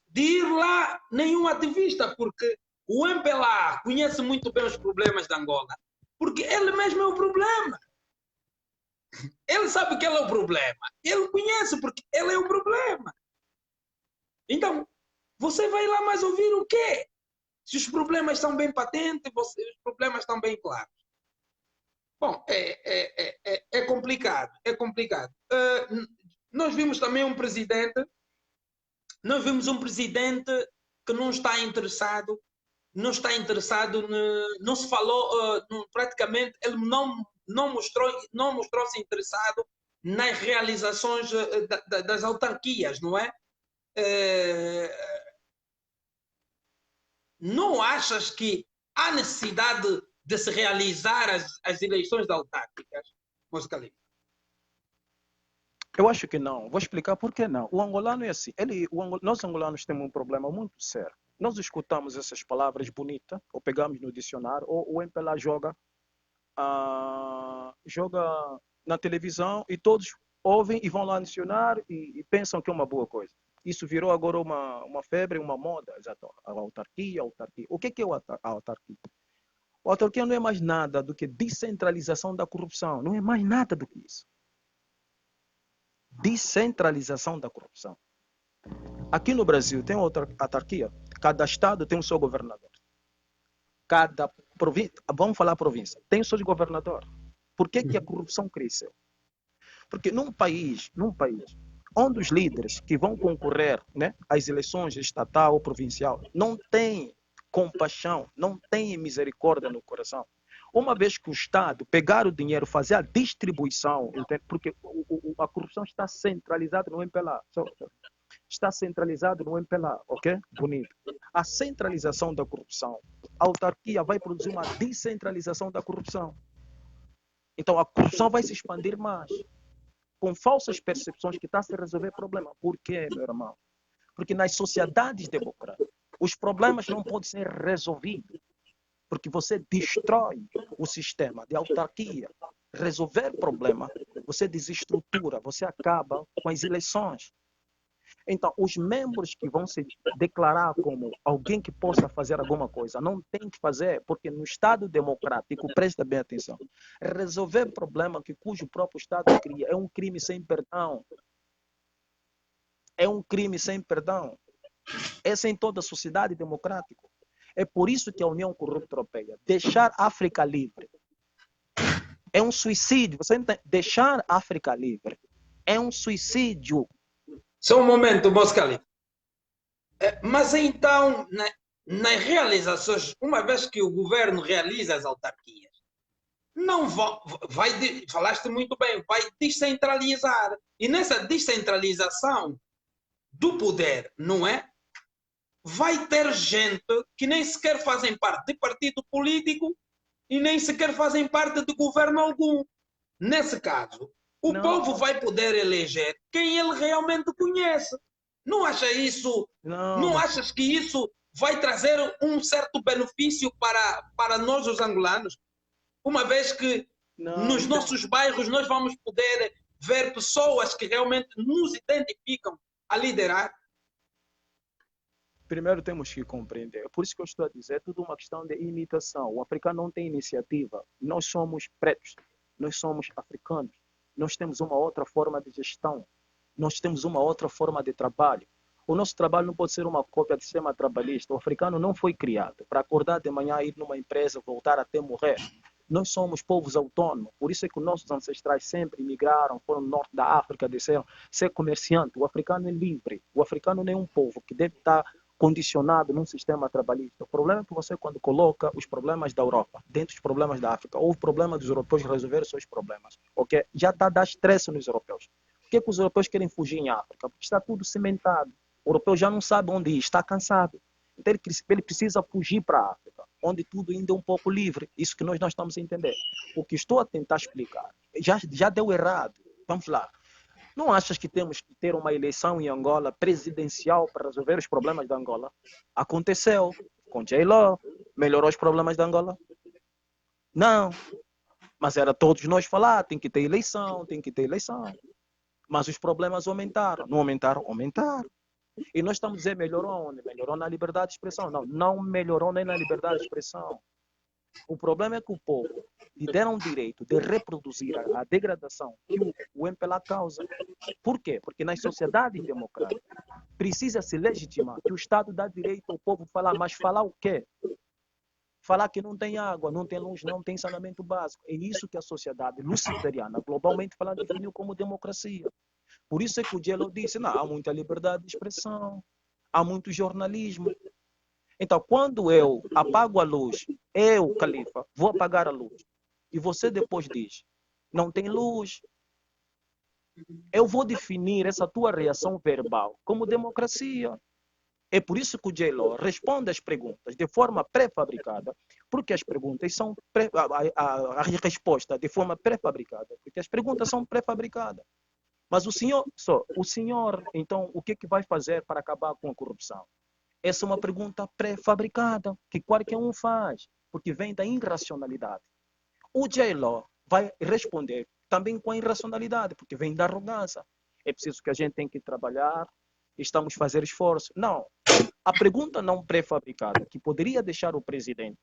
de ir lá nenhum ativista, porque o MPLA conhece muito bem os problemas da Angola, porque ele mesmo é o problema. Ele sabe que ele é o problema. Ele conhece porque ele é o problema. Então, você vai lá mais ouvir o quê? Se os problemas estão bem patentes, os problemas estão bem claros. Bom, é complicado, é complicado. Nós vimos também um presidente que não está interessado, não se falou, praticamente, ele não mostrou-se interessado nas realizações das autarquias, não é? Não achas que há necessidade de se realizar as eleições autárquicas, Moz Khalifa? Eu acho que não. Vou explicar por que não. O angolano é assim. Nós angolanos temos um problema muito sério. Nós escutamos essas palavras bonitas, ou pegamos no dicionário, ou o MPLA joga na televisão e todos ouvem e vão lá no dicionário e pensam que é uma boa coisa. Isso virou agora uma febre, uma moda. Exato. A autarquia. O que é a autarquia? A autarquia não é mais nada do que descentralização da corrupção. Não é mais nada do que isso. Descentralização da corrupção. Aqui no Brasil tem outra autarquia. Cada estado tem o seu governador. Cada província, vamos falar província, tem o seu governador. Por que a corrupção cresceu? Porque num país onde os líderes que vão concorrer, né, às eleições estatal ou provincial não têm compaixão, não têm misericórdia no coração, uma vez que o Estado pegar o dinheiro, fazer a distribuição, porque a corrupção está centralizada no MPLA. Está centralizado no MPLA, ok? Bonito. A centralização da corrupção, a autarquia vai produzir uma descentralização da corrupção. Então a corrupção vai se expandir mais, com falsas percepções que está a se resolver problema. Por quê, meu irmão? Porque nas sociedades democráticas, os problemas não podem ser resolvidos. Porque você destrói o sistema de autarquia. Resolver problema, você desestrutura, você acaba com as eleições. Então, os membros que vão se declarar como alguém que possa fazer alguma coisa, não tem que fazer, porque no Estado democrático, presta bem atenção, resolver problema cujo próprio Estado cria é um crime sem perdão. É um crime sem perdão. Essa é em toda a sociedade democrática. É por isso que a União Corrupta Europeia, deixar a África livre, é um suicídio. Você entende? Deixar a África livre é um suicídio. Só um momento, Moz Khalifa. Mas então, nas realizações, uma vez que o governo realiza as autarquias, não falaste muito bem, vai descentralizar. E nessa descentralização do poder, não é? Vai ter gente que nem sequer fazem parte de partido político e nem sequer fazem parte de governo algum. Nesse caso, o povo vai poder eleger quem ele realmente conhece. Não acha isso? Não achas que isso vai trazer um certo benefício para nós, os angolanos? Uma vez que nos nossos bairros nós vamos poder ver pessoas que realmente nos identificam a liderar. Primeiro temos que compreender. Por isso que eu estou a dizer, é tudo uma questão de imitação. O africano não tem iniciativa. Nós somos pretos, nós somos africanos. Nós temos uma outra forma de gestão. Nós temos uma outra forma de trabalho. O nosso trabalho não pode ser uma cópia do sistema trabalhista. O africano não foi criado para acordar de manhã, ir numa empresa, voltar até morrer. Nós somos povos autônomos. Por isso é que os nossos ancestrais sempre migraram, foram no norte da África, desceram ser comerciante. O africano é livre. O africano não é um povo que deve estar condicionado num sistema trabalhista. O problema é que você, quando coloca os problemas da Europa dentro dos problemas da África, ou o problema dos europeus resolver os seus problemas, ok? Já está a dar estresse nos europeus. Por que os europeus querem fugir em África? Porque está tudo cimentado. O europeu já não sabe onde ir, está cansado. Então ele precisa fugir para a África, onde tudo ainda é um pouco livre. Isso que nós não estamos a entender. O que estou a tentar explicar já deu errado. Vamos lá. Não achas que temos que ter uma eleição em Angola presidencial para resolver os problemas da Angola? Aconteceu com J-Lo, melhorou os problemas da Angola? Não, mas era todos nós falar, tem que ter eleição, tem que ter eleição. Mas os problemas aumentaram, não aumentaram? Aumentaram. E nós estamos a dizer, melhorou aonde? Melhorou na liberdade de expressão. Não, não melhorou nem na liberdade de expressão. O problema é que o povo lhe deram o direito de reproduzir a degradação que o MPLA causa. Por quê? Porque nas sociedades democráticas precisa se legitimar que o Estado dá direito ao povo falar, mas falar o quê? Falar que não tem água, não tem luz, não tem saneamento básico. É isso que a sociedade luciferiana, globalmente falando, definiu como democracia. Por isso é que o Gelo disse, não, há muita liberdade de expressão, há muito jornalismo. Então, quando eu apago a luz, eu, Califa, vou apagar a luz, e você depois diz, não tem luz, eu vou definir essa tua reação verbal como democracia. É por isso que o J-Lo responde às perguntas de forma pré-fabricada, porque as perguntas são a resposta de forma pré-fabricada, porque as perguntas são pré-fabricadas. Mas o senhor, então, o que vai fazer para acabar com a corrupção? Essa é uma pergunta pré-fabricada, que qualquer um faz, porque vem da irracionalidade. O J-Lo vai responder também com a irracionalidade, porque vem da arrogância. É preciso que a gente tem que trabalhar, estamos a fazer esforço. Não, a pergunta não pré-fabricada, que poderia deixar o presidente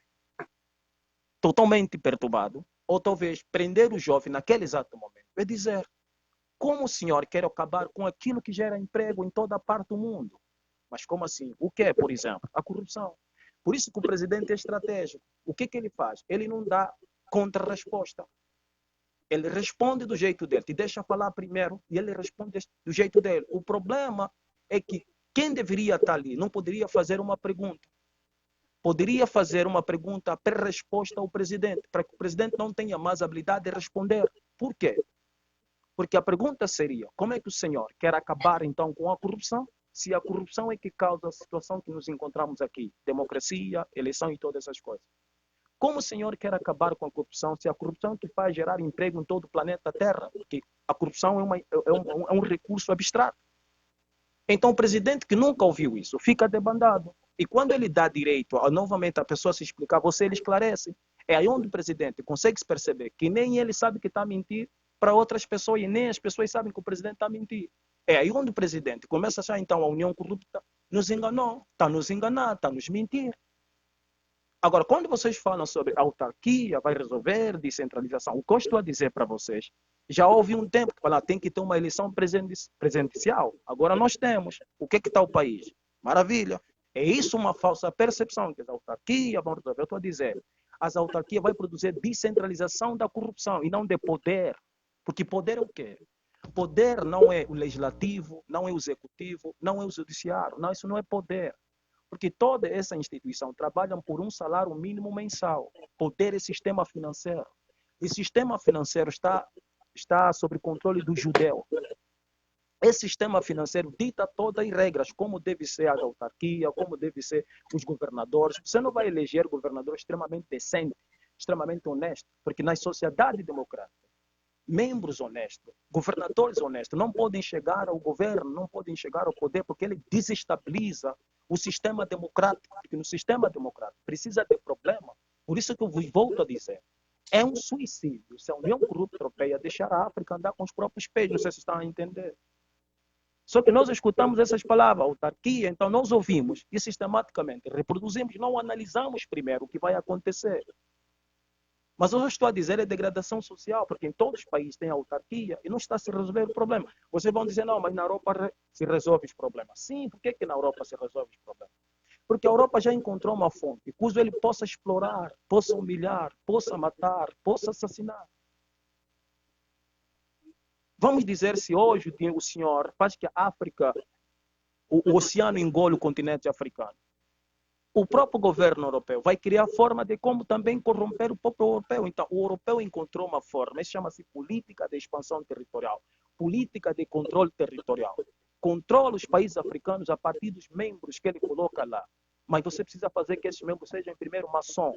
totalmente perturbado, ou talvez prender o jovem naquele exato momento, é dizer, como o senhor quer acabar com aquilo que gera emprego em toda a parte do mundo? Mas como assim? O que é, por exemplo? A corrupção. Por isso que o presidente é estratégico. O que ele faz? Ele não dá contra-resposta. Ele responde do jeito dele. Te deixa falar primeiro e ele responde do jeito dele. O problema é que quem deveria estar ali não poderia fazer uma pergunta. Poderia fazer uma pergunta pré-resposta ao presidente, para que o presidente não tenha mais habilidade de responder. Por quê? Porque a pergunta seria, como é que o senhor quer acabar então com a corrupção, se a corrupção é que causa a situação que nos encontramos aqui, democracia, eleição e todas essas coisas. Como o senhor quer acabar com a corrupção, se a corrupção é que faz gerar emprego em todo o planeta Terra? Porque a corrupção é um recurso abstrato. Então o presidente que nunca ouviu isso, fica debandado. E quando ele dá direito novamente a pessoa se explicar, você ele esclarece. É aí onde o presidente consegue se perceber que nem ele sabe que está a mentir para outras pessoas e nem as pessoas sabem que o presidente está a mentir. É aí onde o presidente começa a achar, então, a União Corrupta nos enganou, está a nos enganar, está a nos mentir. Agora, quando vocês falam sobre autarquia, vai resolver, descentralização, o que eu estou a dizer para vocês, já houve um tempo que falar tem que ter uma eleição presidencial. Agora nós temos. O que está o país? Maravilha. É isso uma falsa percepção, que as autarquias vão resolver. Eu estou a dizer, as autarquias vão produzir descentralização da corrupção e não de poder. Porque poder é o quê? Poder não é o legislativo, não é o executivo, não é o judiciário. Não, isso não é poder. Porque toda essa instituição trabalha por um salário mínimo mensal. Poder é sistema financeiro. E o sistema financeiro está sob controle do judeu. Esse sistema financeiro dita todas as regras, como deve ser a autarquia, como deve ser os governadores. Você não vai eleger governadores extremamente decentes, extremamente honestos, porque nas sociedades democráticas, membros honestos, governadores honestos, não podem chegar ao governo, não podem chegar ao poder, porque ele desestabiliza o sistema democrático, porque no sistema democrático precisa ter problema. Por isso que eu vos volto a dizer, é um suicídio se a União Corrupta Europeia deixar a África andar com os próprios pés, não sei se estão a entender. Só que nós escutamos essas palavras, autarquia, então nós ouvimos e sistematicamente reproduzimos, não analisamos primeiro o que vai acontecer. Mas eu estou a dizer é degradação social, porque em todos os países tem autarquia e não está a se resolver o problema. Vocês vão dizer, não, mas na Europa se resolve os problemas. Sim, por que na Europa se resolve os problemas? Porque a Europa já encontrou uma fonte cujo ele possa explorar, possa humilhar, possa matar, possa assassinar. Vamos dizer se hoje o senhor faz que a África, o oceano engole o continente africano. O próprio governo europeu vai criar forma de como também corromper o povo europeu. Então, o europeu encontrou uma forma, isso chama-se política de expansão territorial, política de controle territorial. Controla os países africanos a partir dos membros que ele coloca lá. Mas você precisa fazer que esses membros sejam, primeiro, maçom,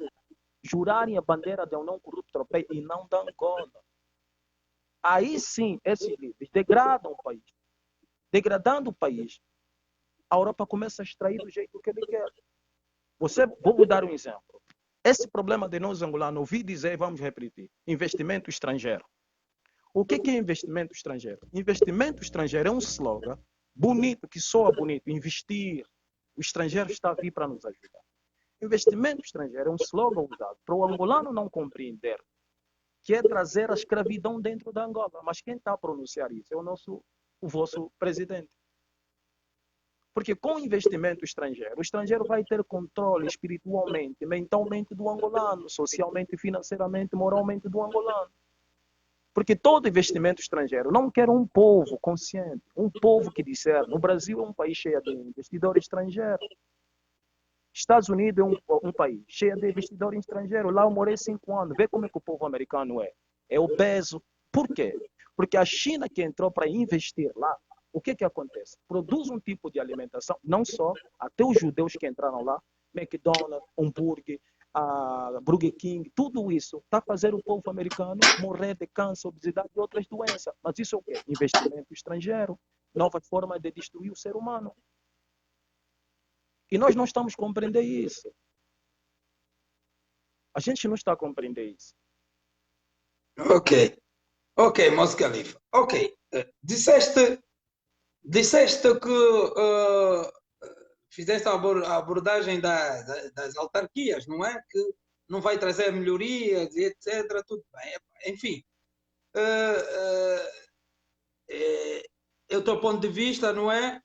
jurarem a bandeira da União Corrupta Europeia e não da Angola. Aí sim, esses líderes degradam o país. Degradando o país, a Europa começa a extrair do jeito que ele quer. Vou dar um exemplo. Esse problema de nós angolanos, ouvi dizer, vamos repetir, investimento estrangeiro. O que é investimento estrangeiro? Investimento estrangeiro é um slogan bonito, que soa bonito, investir. O estrangeiro está a vir para nos ajudar. Investimento estrangeiro é um slogan usado para o angolano não compreender que é trazer a escravidão dentro da Angola. Mas quem está a pronunciar isso é o vosso presidente. Porque com investimento estrangeiro, o estrangeiro vai ter controle espiritualmente, mentalmente do angolano, socialmente, financeiramente, moralmente do angolano. Porque todo investimento estrangeiro não quer um povo consciente, um povo que discerne. O Brasil é um país cheio de investidores estrangeiros. Estados Unidos é um país cheio de investidores estrangeiros. Lá eu morei 5 anos. Vê como é que o povo americano é. É obeso. Por quê? Porque a China que entrou para investir lá, o que acontece? Produz um tipo de alimentação, não só, até os judeus que entraram lá, McDonald's, hambúrguer, Burger King, tudo isso está fazendo o povo americano morrer de câncer, obesidade e outras doenças. Mas isso é o quê? Investimento estrangeiro, nova forma de destruir o ser humano. E nós não estamos a compreender isso. A gente não está a compreender isso. Ok, Moço Califa. Ok, disseste que fizeste a abordagem das autarquias, não é? Que não vai trazer melhorias e etc. Tudo bem. Enfim, é o teu ponto de vista, não é?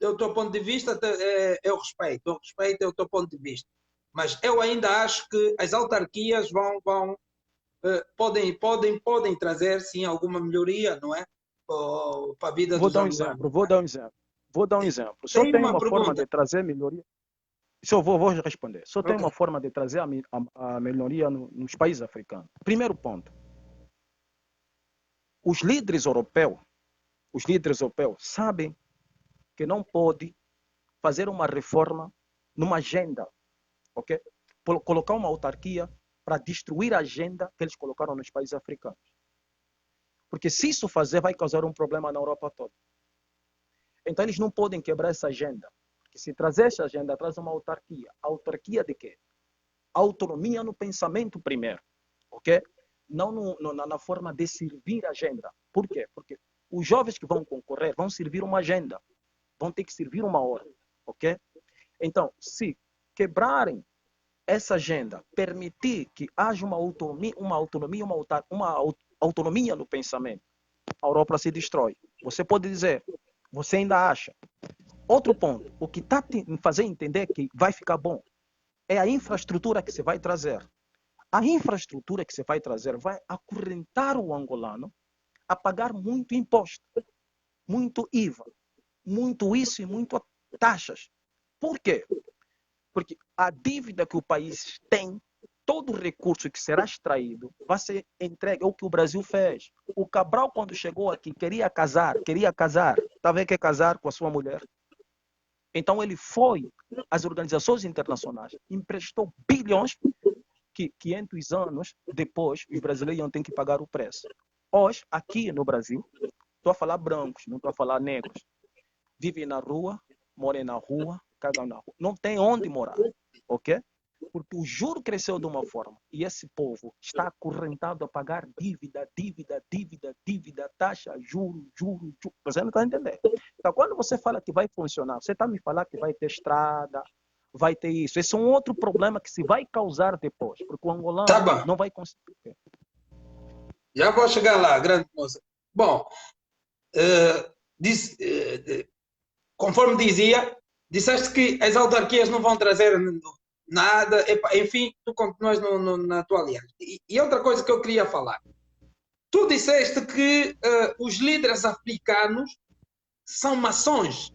O teu ponto de vista, eu respeito é o teu ponto de vista. Mas eu ainda acho que as autarquias podem trazer, sim, alguma melhoria, não é? Para a vida dos angolanos. Vou dar um exemplo. Só Tem tem uma uma forma pergunta. de trazer melhoria. Só vou responder. Só tem Ok. uma forma de trazer a melhoria nos países africanos. Primeiro ponto. Os líderes europeus sabem que não pode fazer uma reforma numa agenda, ok? Colocar uma autarquia para destruir a agenda que eles colocaram nos países africanos. Porque se isso fazer, vai causar um problema na Europa toda. Então eles não podem quebrar essa agenda. Porque se trazer essa agenda, traz uma autarquia. Autarquia de quê? Autonomia no pensamento primeiro, ok? Não na forma de servir a agenda. Por quê? Porque os jovens que vão concorrer vão servir uma agenda. Vão ter que servir uma ordem, ok? Então, se quebrarem essa agenda, permitir que haja uma autonomia no pensamento, a Europa se destrói. Você pode dizer, você ainda acha. Outro ponto, o que está me fazendo entender que vai ficar bom é a infraestrutura que você vai trazer. A infraestrutura que você vai trazer vai acorrentar o angolano a pagar muito imposto, muito IVA, muito isso e muito taxas. Por quê? Porque a dívida que o país tem, todo o recurso que será extraído, vai ser entregue. É o que o Brasil fez. O Cabral, quando chegou aqui, queria casar. Estava a quer casar com a sua mulher. Então ele foi às organizações internacionais, emprestou bilhões que 500 anos depois os brasileiros iam ter que pagar o preço. Hoje, aqui no Brasil, estou a falar brancos, não estou a falar negros. Vivem na rua, moram na rua, cagam na rua. Não tem onde morar, ok? Porque o juro cresceu de uma forma e esse povo está acorrentado a pagar dívida, dívida, dívida, dívida, taxa, juro, juro, juro. Você não está entendendo? Então, quando você fala que vai funcionar, você está me falando que vai ter estrada, vai ter isso. Esse é um outro problema que se vai causar depois, porque o Tá angolano bom, não vai conseguir. já vou chegar lá, grande moça. Bom, eh, conforme dizia, disseste que as autarquias não vão trazer nada, enfim, tu continuas na tua linha. E outra coisa que eu queria falar. Tu disseste que os líderes africanos são maçons.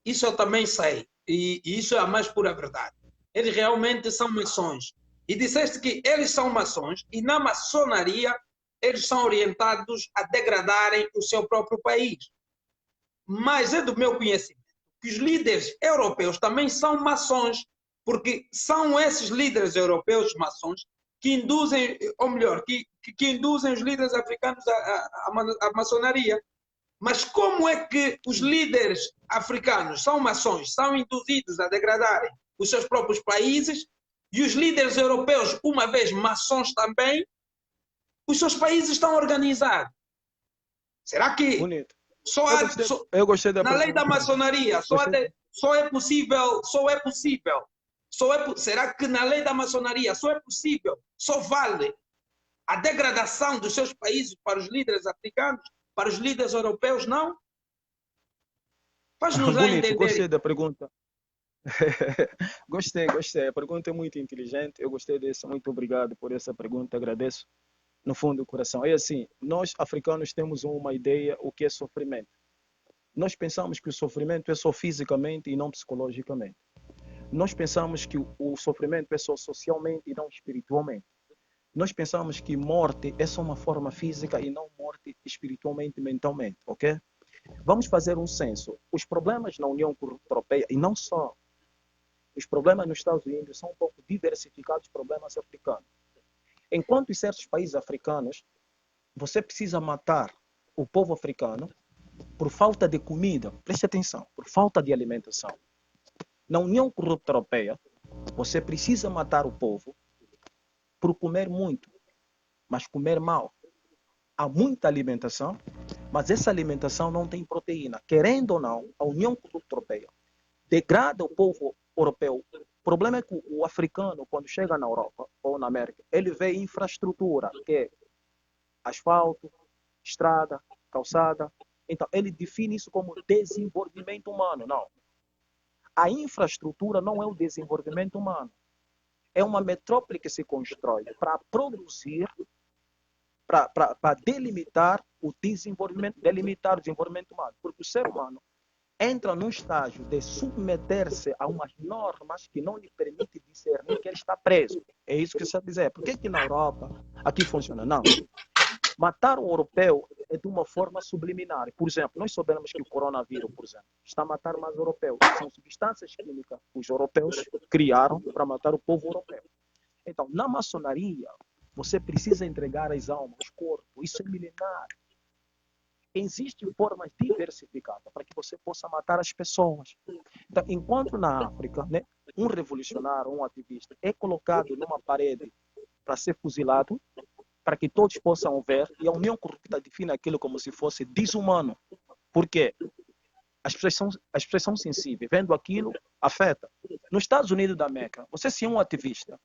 Isso eu também sei. E isso é a mais pura verdade. Eles realmente são maçons. E disseste que eles são maçons e na maçonaria eles são orientados a degradarem o seu próprio país. Mas é do meu conhecimento que os líderes europeus também são maçons, porque são esses líderes europeus maçons que induzem, ou melhor, que induzem os líderes africanos à maçonaria. Mas como é que os líderes africanos são maçons, são induzidos a degradarem os seus próprios países, e os líderes europeus, uma vez maçons também, os seus países estão organizados? Será que Bonito. só Eu há, gostei, só, eu gostei da na lei da pergunta. maçonaria Gostei. será que na lei da maçonaria só é possível, só vale a degradação dos seus países para os líderes africanos, para os líderes europeus, não? Faz-nos lá Bonito, entender. gostei da pergunta. Gostei, gostei. A pergunta é muito inteligente. Eu gostei dessa. Muito obrigado por essa pergunta. Agradeço no fundo do coração. É assim, nós africanos temos uma ideia o que é sofrimento. Nós pensamos que o sofrimento é só fisicamente e não psicologicamente. Nós pensamos que o sofrimento é só socialmente e não espiritualmente. Nós pensamos que morte é só uma forma física e não morte espiritualmente e mentalmente, ok? Vamos fazer um censo. Os problemas na União Europeia, e não só, os problemas nos Estados Unidos são um pouco diversificados dos problemas africanos. Enquanto em certos países africanos, você precisa matar o povo africano por falta de comida, preste atenção, por falta de alimentação. Na União Europeia, você precisa matar o povo por comer muito, mas comer mal. Há muita alimentação, mas essa alimentação não tem proteína. Querendo ou não, a União Europeia degrada o povo europeu. O problema é que o africano, quando chega na Europa ou na América, ele vê infraestrutura, que é asfalto, estrada, calçada. Então, ele define isso como desenvolvimento humano. Não. A infraestrutura não é o desenvolvimento humano. É uma metrópole que se constrói para produzir, para delimitar o desenvolvimento humano. Porque o ser humano entra num estágio de submeter-se a umas normas que não lhe permite discernir que ele está preso. É isso que você está dizendo. Por que na Europa aqui funciona? Não. Matar o europeu é de uma forma subliminar. Por exemplo, nós sabemos que o coronavírus, por exemplo, está a matar mais europeus. São substâncias químicas que os europeus criaram para matar o povo europeu. Então, na maçonaria, você precisa entregar as almas, os corpos. Isso é milenar. Existem formas diversificadas para que você possa matar as pessoas. Então, enquanto na África, né, um revolucionário, um ativista, é colocado numa parede para ser fuzilado, para que todos possam ver, e a União Corrupta define aquilo como se fosse desumano. Por quê? As pessoas são sensíveis. Vendo aquilo, afeta. Nos Estados Unidos da América, você se é um ativista,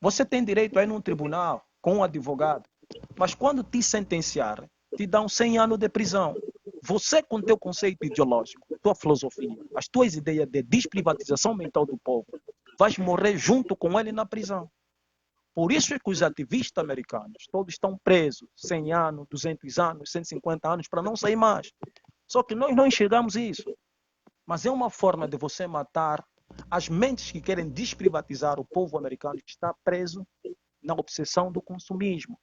você tem direito a ir num tribunal com um advogado, mas quando te sentenciarem, te dão 100 anos de prisão. Você, com teu conceito ideológico, tua filosofia, as tuas ideias de desprivatização mental do povo, vais morrer junto com ele na prisão. Por isso é que os ativistas americanos todos estão presos 100 anos, 200 anos, 150 anos para não sair mais. Só que nós não enxergamos isso. Mas é uma forma de você matar as mentes que querem desprivatizar o povo americano que está preso na obsessão do consumismo.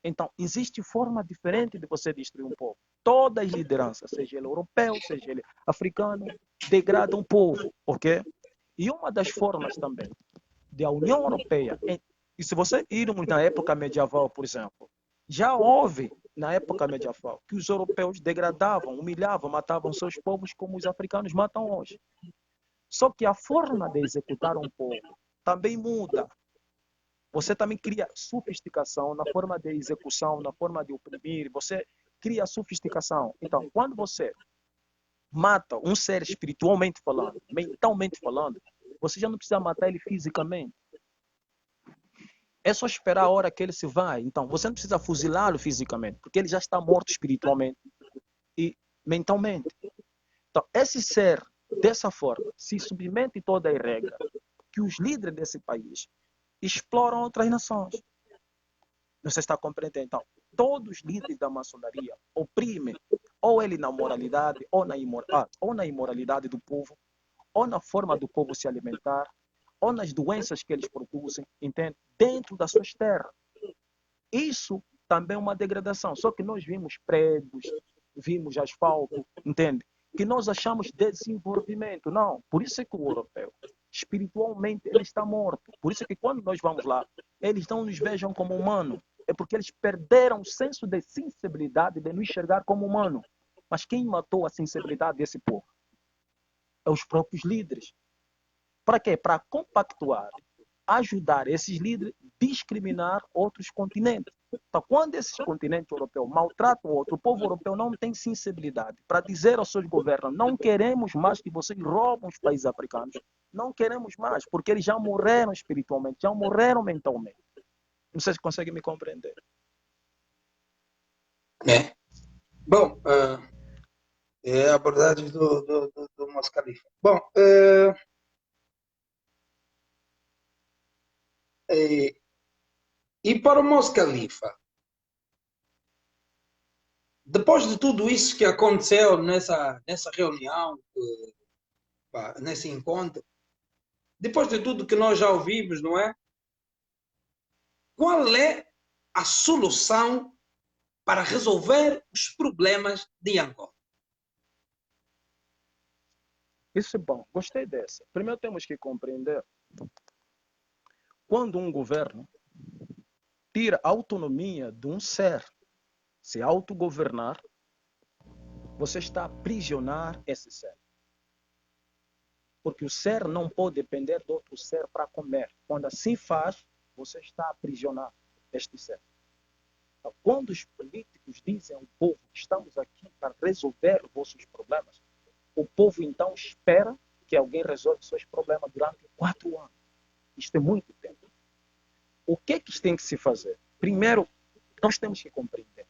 Então, existe forma diferente de você destruir um povo. Todas as lideranças, seja ele europeu, seja ele africano, degradam o povo, ok? E uma das formas também da União Europeia, e se você irmos na época medieval, por exemplo, já houve, na época medieval, que os europeus degradavam, humilhavam, matavam seus povos como os africanos matam hoje. Só que a forma de executar um povo também muda. Você também cria sofisticação na forma de execução, na forma de oprimir. Você cria sofisticação. Então, quando você mata um ser espiritualmente falando, mentalmente falando, você já não precisa matar ele fisicamente. É só esperar a hora que ele se vai. Então, você não precisa fuzilá-lo fisicamente, porque ele já está morto espiritualmente e mentalmente. Então, esse ser, dessa forma, se submete a toda a regra que os líderes desse país exploram outras nações. Você está compreendendo? Então, todos os líderes da maçonaria oprimem ou ele na moralidade, ou na imoralidade do povo, ou na forma do povo se alimentar, ou nas doenças que eles produzem, entende? Dentro das suas terras. Isso também é uma degradação. Só que nós vimos prédios, vimos asfalto, entende? Que nós achamos desenvolvimento. Não, por isso é que o europeu, espiritualmente, ele está morto. Por isso é que quando nós vamos lá, eles não nos vejam como humano. É porque eles perderam o senso de sensibilidade de nos enxergar como humano. Mas quem matou a sensibilidade desse povo? É os próprios líderes. Para quê? Para compactuar, ajudar esses líderes a discriminar outros continentes. Então, quando esses continentes europeus maltratam o outro, o povo europeu não tem sensibilidade para dizer aos seus governos: não queremos mais que vocês roubem os países africanos. Não queremos mais, porque eles já morreram espiritualmente, já morreram mentalmente. Não sei se consegue me compreender. É. Bom, é a abordagem do Mos Khalifa. Bom, e para o Mos Khalifa, depois de tudo isso que aconteceu nessa reunião, nesse encontro, depois de tudo que nós já ouvimos, não é? Qual é a solução para resolver os problemas de Angola? Isso é bom. Gostei dessa. Primeiro temos que compreender quando um governo tira a autonomia de um ser se autogovernar, você está a aprisionar esse ser. Porque o ser não pode depender de outro ser para comer. Quando assim faz, você está a aprisionar este ser. Então, quando os políticos dizem ao povo que estamos aqui para resolver os vossos problemas, o povo então espera que alguém resolva os seus problemas durante 4 anos. Isto é muito tempo. O que tem que se fazer? Primeiro, nós temos que compreender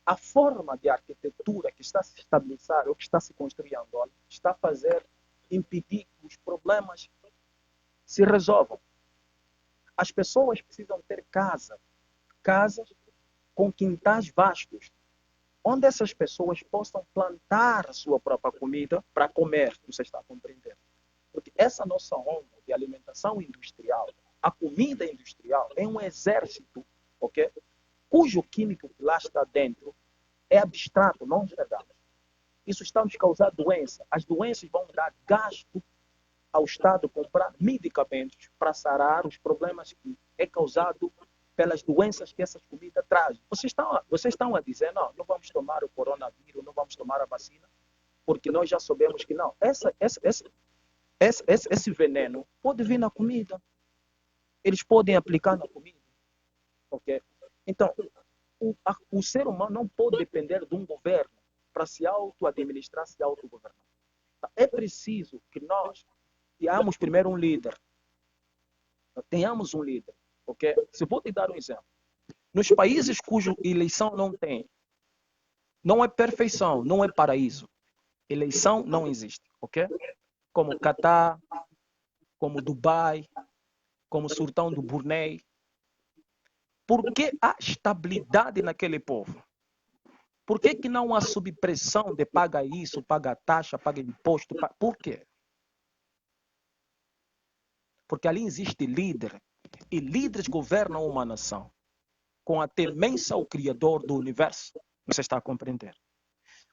a forma de arquitetura que está a se estabelecer ou que está a se construir em Angola está a fazer impedir que os problemas se resolvam. As pessoas precisam ter casas com quintais vastos, onde essas pessoas possam plantar a sua própria comida para comer, você está compreendendo? Porque essa nossa onda de alimentação industrial, a comida industrial é um exército, ok? Cujo químico que lá está dentro é abstrato, não enxergamos. Isso está nos causando doença. As doenças vão dar gasto ao Estado comprar medicamentos para sarar os problemas que é causado pelas doenças que essas comidas trazem. Vocês estão a dizer, não vamos tomar o coronavírus, não vamos tomar a vacina, porque nós já sabemos que não. Esse veneno pode vir na comida. Eles podem aplicar na comida. Okay? Então, o ser humano não pode depender de um governo para se auto-administrar, se autogovernar. É preciso que nós tenhamos primeiro um líder. Tenhamos um líder. Okay? Se eu vou te dar um exemplo. Nos países cuja eleição não tem, não é perfeição, não é paraíso. Eleição não existe. Okay? Como Catar, como Dubai, como Sultão do Brunei. Por que há estabilidade naquele povo? Por que não há subpressão de paga isso, paga taxa, paga imposto? Por quê? Porque ali existe líder. E líderes governam uma nação com a temência ao Criador do universo. Você está a compreender?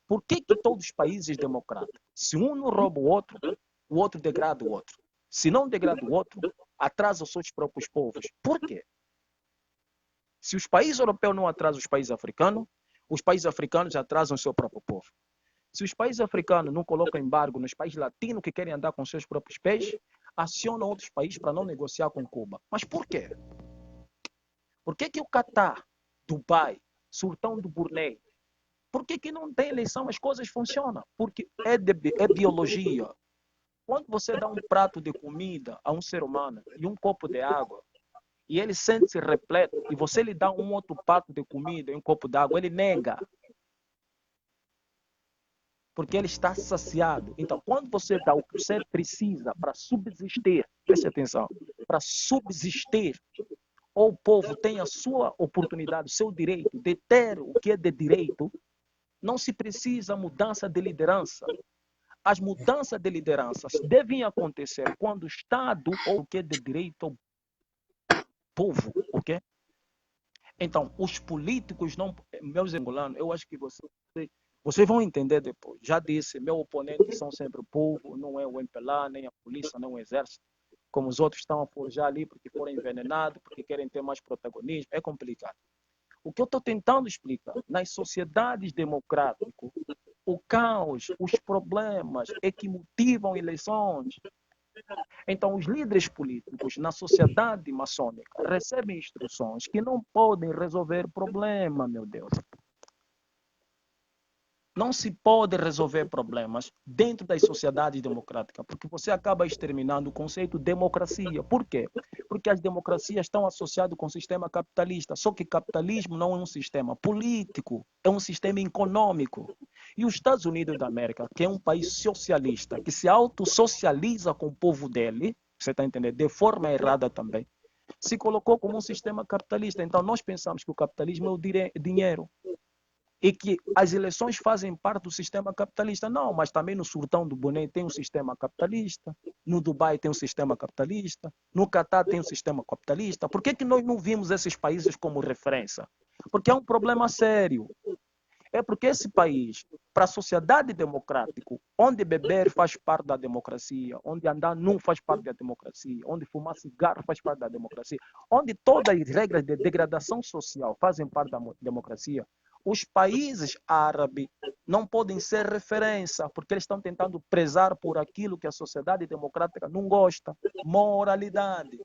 Por que todos os países democráticos, se um não rouba o outro degrada o outro? Se não degrada o outro, atrasa os seus próprios povos. Por quê? Se os países europeus não atrasam os países africanos atrasam o seu próprio povo. Se os países africanos não colocam embargo nos países latinos que querem andar com seus próprios pés, acionam outros países para não negociar com Cuba. Mas por quê? Por que o Catar, Dubai, Sultão do Brunei, por que não tem eleição as coisas funcionam? Porque é biologia. Quando você dá um prato de comida a um ser humano e um copo de água, e ele sente-se repleto, e você lhe dá um outro prato de comida e um copo de água, ele nega. Porque ele está saciado. Então, quando você dá o que você precisa para subsistir, preste atenção, para subsistir, ou o povo tem a sua oportunidade, o seu direito de ter o que é de direito, não se precisa mudança de liderança. As mudanças de lideranças devem acontecer quando o Estado ou o que é de direito ao povo, ok? Então, os políticos não, meus angolanos, eu acho que vocês vão entender depois. Já disse, meu oponente são sempre o povo, não é o MPLA, nem a polícia, nem o exército, como os outros estão a forjar ali porque foram envenenados, porque querem ter mais protagonismo, é complicado. O que eu estou tentando explicar, nas sociedades democráticas, o caos, os problemas é que motivam eleições. Então, os líderes políticos na sociedade maçônica recebem instruções que não podem resolver problema, meu Deus. Não se pode resolver problemas dentro das sociedades democráticas, porque você acaba exterminando o conceito de democracia. Por quê? Porque as democracias estão associadas com o sistema capitalista, só que capitalismo não é um sistema político, é um sistema econômico. E os Estados Unidos da América, que é um país socialista, que se autossocializa com o povo dele, você está entendendo? De forma errada também, se colocou como um sistema capitalista. Então, nós pensamos que o capitalismo é o dinheiro e que as eleições fazem parte do sistema capitalista. Não, mas também no Sultão do Brunei tem um sistema capitalista, no Dubai tem um sistema capitalista, no Catar tem um sistema capitalista. Por que nós não vimos esses países como referência? Porque é um problema sério. É porque esse país, para a sociedade democrática, onde beber faz parte da democracia, onde andar nu faz parte da democracia, onde fumar cigarro faz parte da democracia, onde todas as regras de degradação social fazem parte da democracia, os países árabes não podem ser referência, porque eles estão tentando prezar por aquilo que a sociedade democrática não gosta, moralidade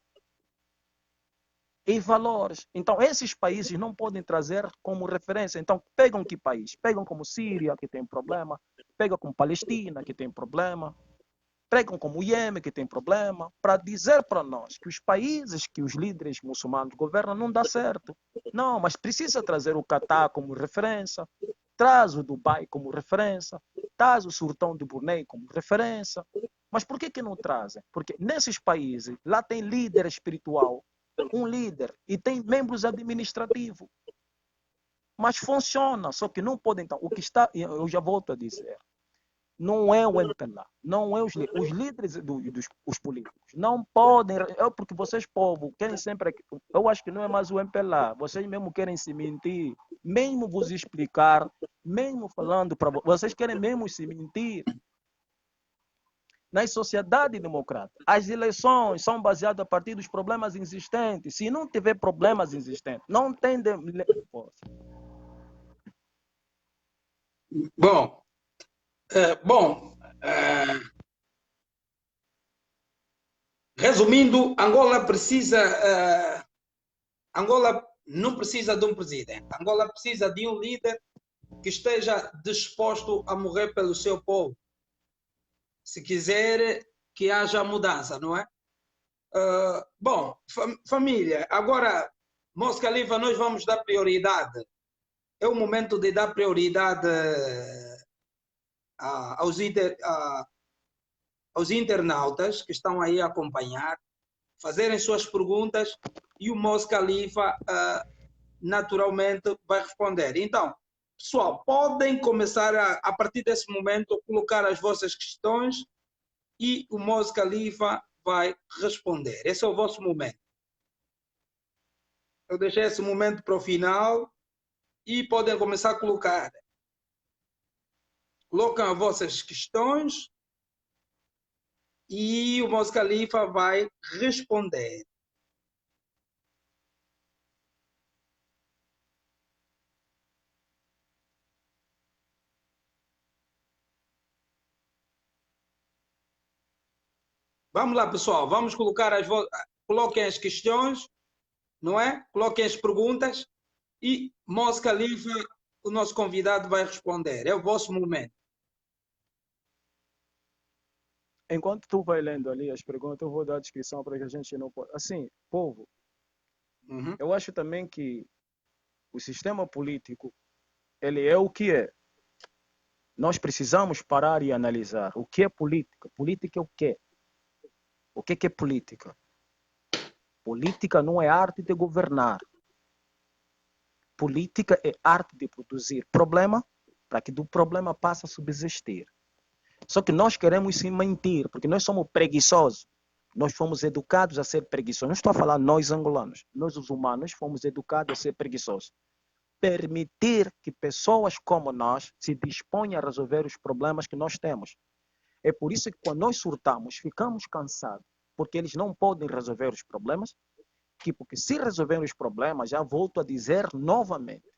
e valores. Então, esses países não podem trazer como referência. Então, pegam que país? Pegam como Síria, que tem problema, pegam como Palestina, que tem problema, pegam como Iêmen, que tem problema, para dizer para nós que os países que os líderes muçulmanos governam não dá certo. Não, mas precisa trazer o Catar como referência, traz o Dubai como referência, traz o Sultão do Brunei como referência. Mas por que não trazem? Porque nesses países, lá tem líder espiritual, um líder, e tem membros administrativos. Mas funciona, só que não podem. Então, o que está, eu já volto a dizer, não é o MPLA, não é os líderes os políticos. Não podem, é porque vocês, povo, querem sempre. Eu acho que não é mais o MPLA, vocês mesmo querem se mentir, mesmo vos explicar, mesmo falando para vocês, querem mesmo se mentir. Nas sociedades democráticas, as eleições são baseadas a partir dos problemas existentes. Se não tiver problemas existentes, não tem. Bom, bom, resumindo, Angola não precisa de um presidente. Angola precisa de um líder que esteja disposto a morrer pelo seu povo. Se quiser que haja mudança, não é? Bom, família, agora, Mos Khalifa, nós vamos dar prioridade. É o momento de dar prioridade aos internautas que estão aí a acompanhar, fazerem suas perguntas e o Mos Khalifa naturalmente vai responder. Então, pessoal, podem começar a partir desse momento, colocar as vossas questões e o Mos Khalifa vai responder. Esse é o vosso momento. Eu deixei esse momento para o final e podem começar a colocar. Colocam as vossas questões e o Mos Khalifa vai responder. Vamos lá, pessoal, vamos colocar coloquem as questões, não é? Coloquem as perguntas e Mos Khalifa, o nosso convidado, vai responder. É o vosso momento. Enquanto tu vai lendo ali as perguntas, eu vou dar a descrição para que a gente não pode. Assim, povo, Uhum. eu acho também que o sistema político, ele é o que é. Nós precisamos parar e analisar o que é política. Política é o quê? O que é política? Política não é arte de governar. Política é arte de produzir problema para que do problema passe a subsistir. Só que nós queremos se mentir, porque nós somos preguiçosos. Nós fomos educados a ser preguiçosos. Não estou a falar nós angolanos. Nós, os humanos, fomos educados a ser preguiçosos. Permitir que pessoas como nós se disponham a resolver os problemas que nós temos. É por isso que quando nós surtamos, ficamos cansados, porque eles não podem resolver os problemas, porque se resolver os problemas, já volto a dizer novamente,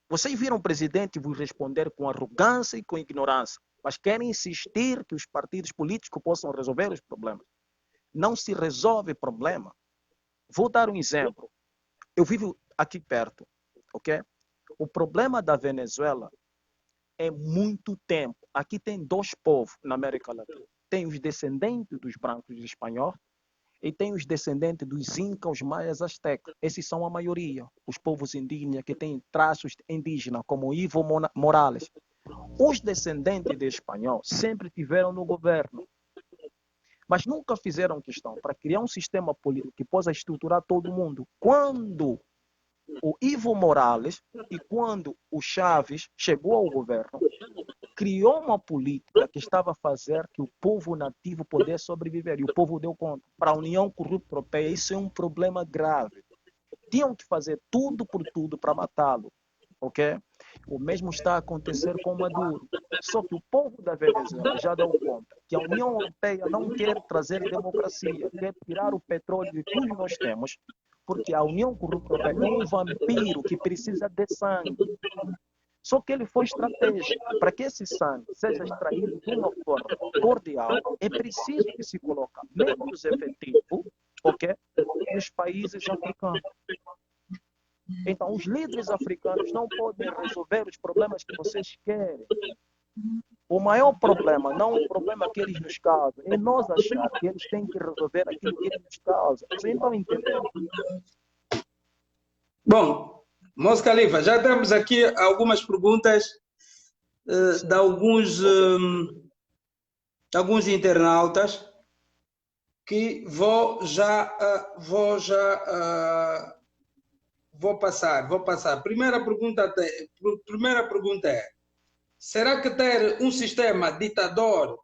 vocês viram o presidente vos responder com arrogância e com ignorância, mas querem insistir que os partidos políticos possam resolver os problemas. Não se resolve problema. Vou dar um exemplo. Eu vivo aqui perto, ok? O problema da Venezuela é muito tempo. Aqui tem dois povos na América Latina. Tem os descendentes dos brancos espanhóis e tem os descendentes dos incas, os maias, astecas. Esses são a maioria. Os povos indígenas que têm traços indígenas, como Evo Morales. Os descendentes de espanhol sempre tiveram no governo, mas nunca fizeram questão para criar um sistema político que possa estruturar todo mundo. Quando o Evo Morales e quando o Chaves chegou ao governo, criou uma política que estava a fazer que o povo nativo pudesse sobreviver. E o povo deu conta. Para a União Corrupta Europeia, isso é um problema grave. Tinham que fazer tudo por tudo para matá-lo. Ok? O mesmo está a acontecer com Maduro. Só que o povo da Venezuela já deu conta que a União Europeia não quer trazer democracia, quer tirar o petróleo de tudo que nós temos, porque a União Corrupta Europeia é um vampiro que precisa de sangue. Só que ele foi estratégico. Para que esse sangue seja extraído de uma forma cordial, é preciso que se coloque menos efetivo, ok, nos países africanos. Então, os líderes africanos não podem resolver os problemas que vocês querem. O maior problema, não o problema que eles nos causam, é nós achar que eles têm que resolver aquilo que eles nos causam. Vocês estão entendendo? Bom, Mos Khalifa, já temos aqui algumas perguntas de alguns internautas que vou passar. Primeira pergunta é: será que ter um sistema ditador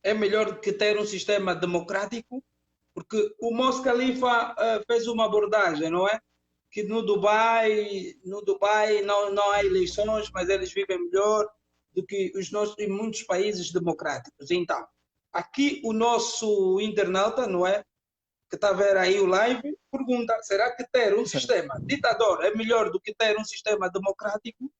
é melhor que ter um sistema democrático? Porque o Mos Khalifa fez uma abordagem, não é? Que no Dubai não há eleições, mas eles vivem melhor do que os nossos em muitos países democráticos. Então, aqui o nosso internauta, não é? Que está a ver aí o live, pergunta: será que ter um sistema ditador é melhor do que ter um sistema democrático?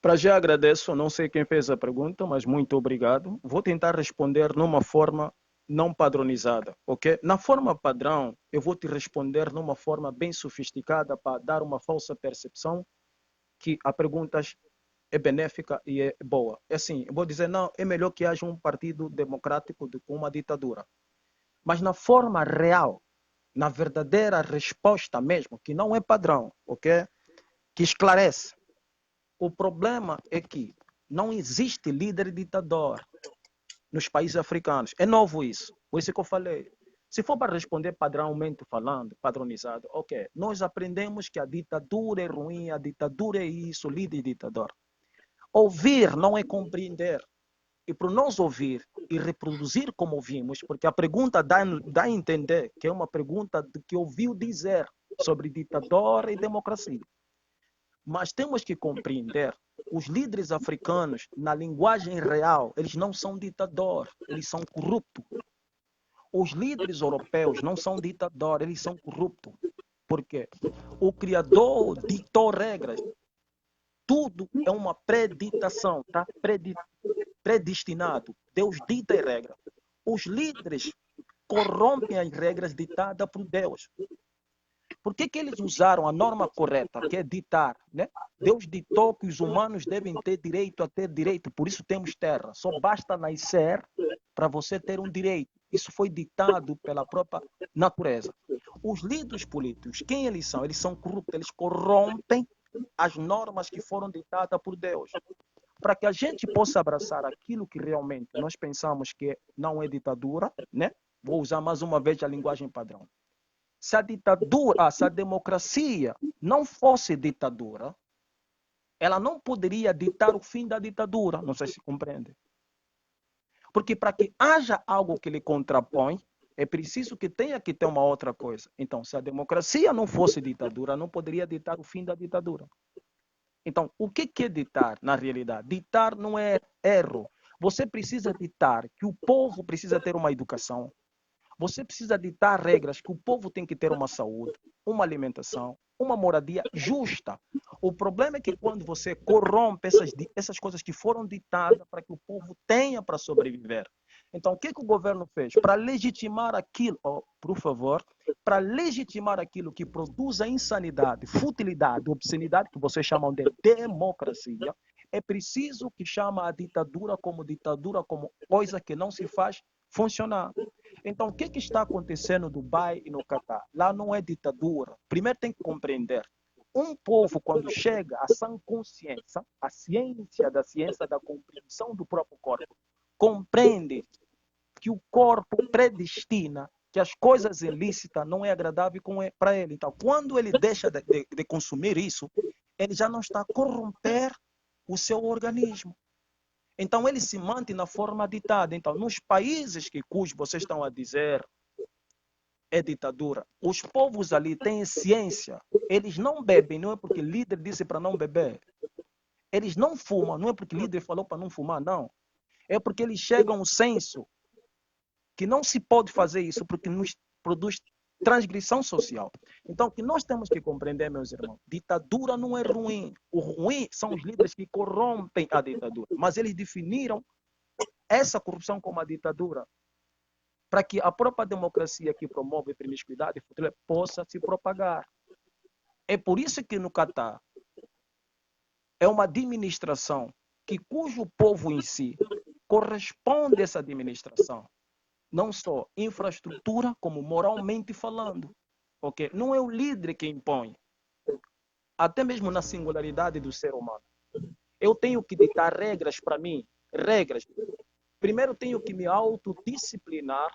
Para já agradeço, não sei quem fez a pergunta, mas muito obrigado. Vou tentar responder numa forma não padronizada, ok? Na forma padrão, eu vou te responder numa forma bem sofisticada para dar uma falsa percepção que a pergunta é benéfica e é boa. É assim, eu vou dizer, não, é melhor que haja um partido democrático do que uma ditadura. Mas na forma real, na verdadeira resposta mesmo, que não é padrão, ok? Que esclarece. O problema é que não existe líder ditador nos países africanos. É novo isso. Por isso que eu falei. Se for para responder padrãomente falando, padronizado, ok. Nós aprendemos que a ditadura é ruim, a ditadura é isso, líder ditador. Ouvir não é compreender. E para nós ouvir e reproduzir como ouvimos, porque a pergunta dá a entender que é uma pergunta de que ouviu dizer sobre ditador e democracia. Mas temos que compreender, os líderes africanos, na linguagem real, eles não são ditadores, eles são corruptos. Os líderes europeus não são ditadores, eles são corruptos. Por quê? O Criador ditou regras. Tudo é uma preditação, tá? Predestinado. Deus dita a regra. Os líderes corrompem as regras ditadas por Deus. Por que eles usaram a norma correta, que é ditar, né? Deus ditou que os humanos devem ter direito a ter direito, por isso temos terra. Só basta nascer para você ter um direito. Isso foi ditado pela própria natureza. Os líderes políticos, quem eles são? Eles são corruptos, eles corrompem as normas que foram ditadas por Deus. Para que a gente possa abraçar aquilo que realmente nós pensamos que não é ditadura, né? Vou usar mais uma vez a linguagem padrão. Se a ditadura, se a democracia não fosse ditadura, ela não poderia ditar o fim da ditadura. Não sei se compreende. Porque para que haja algo que lhe contrapõe, é preciso que tenha que ter uma outra coisa. Então, se a democracia não fosse ditadura, não poderia ditar o fim da ditadura. Então, o que é ditar na realidade? Ditar não é erro. Você precisa ditar que o povo precisa ter uma educação. Você precisa ditar regras que o povo tem que ter uma saúde, uma alimentação, uma moradia justa. O problema é que quando você corrompe essas coisas que foram ditadas para que o povo tenha para sobreviver. Então, o que o governo fez? Para legitimar aquilo, por favor, para legitimar aquilo que produz a insanidade, futilidade, obscenidade, que vocês chamam de democracia, é preciso que chama a ditadura como coisa que não se faz funcionar. Então, o que está acontecendo no Dubai e no Catar? Lá não é ditadura. Primeiro tem que compreender. Um povo, quando chega à sã consciência, a ciência da compreensão do próprio corpo, compreende que o corpo predestina que as coisas ilícitas não é agradável para ele. Então, quando ele deixa de consumir isso, ele já não está a corromper o seu organismo. Então, ele se mantém na forma ditada. Então, nos países cujos vocês estão a dizer é ditadura, os povos ali têm ciência. Eles não bebem, não é porque o líder disse para não beber. Eles não fumam, não é porque o líder falou para não fumar, não. É porque eles chegam ao senso que não se pode fazer isso, porque nos produz transgressão social. Então, o que nós temos que compreender, meus irmãos, ditadura não é ruim. O ruim são os líderes que corrompem a ditadura. Mas eles definiram essa corrupção como a ditadura para que a própria democracia que promove a promiscuidade possa se propagar. É por isso que no Catar é uma administração cujo povo em si corresponde a essa administração. Não só infraestrutura, como moralmente falando. Okay? Não é o líder que impõe. Até mesmo na singularidade do ser humano. Eu tenho que ditar regras para mim. Regras. Primeiro tenho que me autodisciplinar,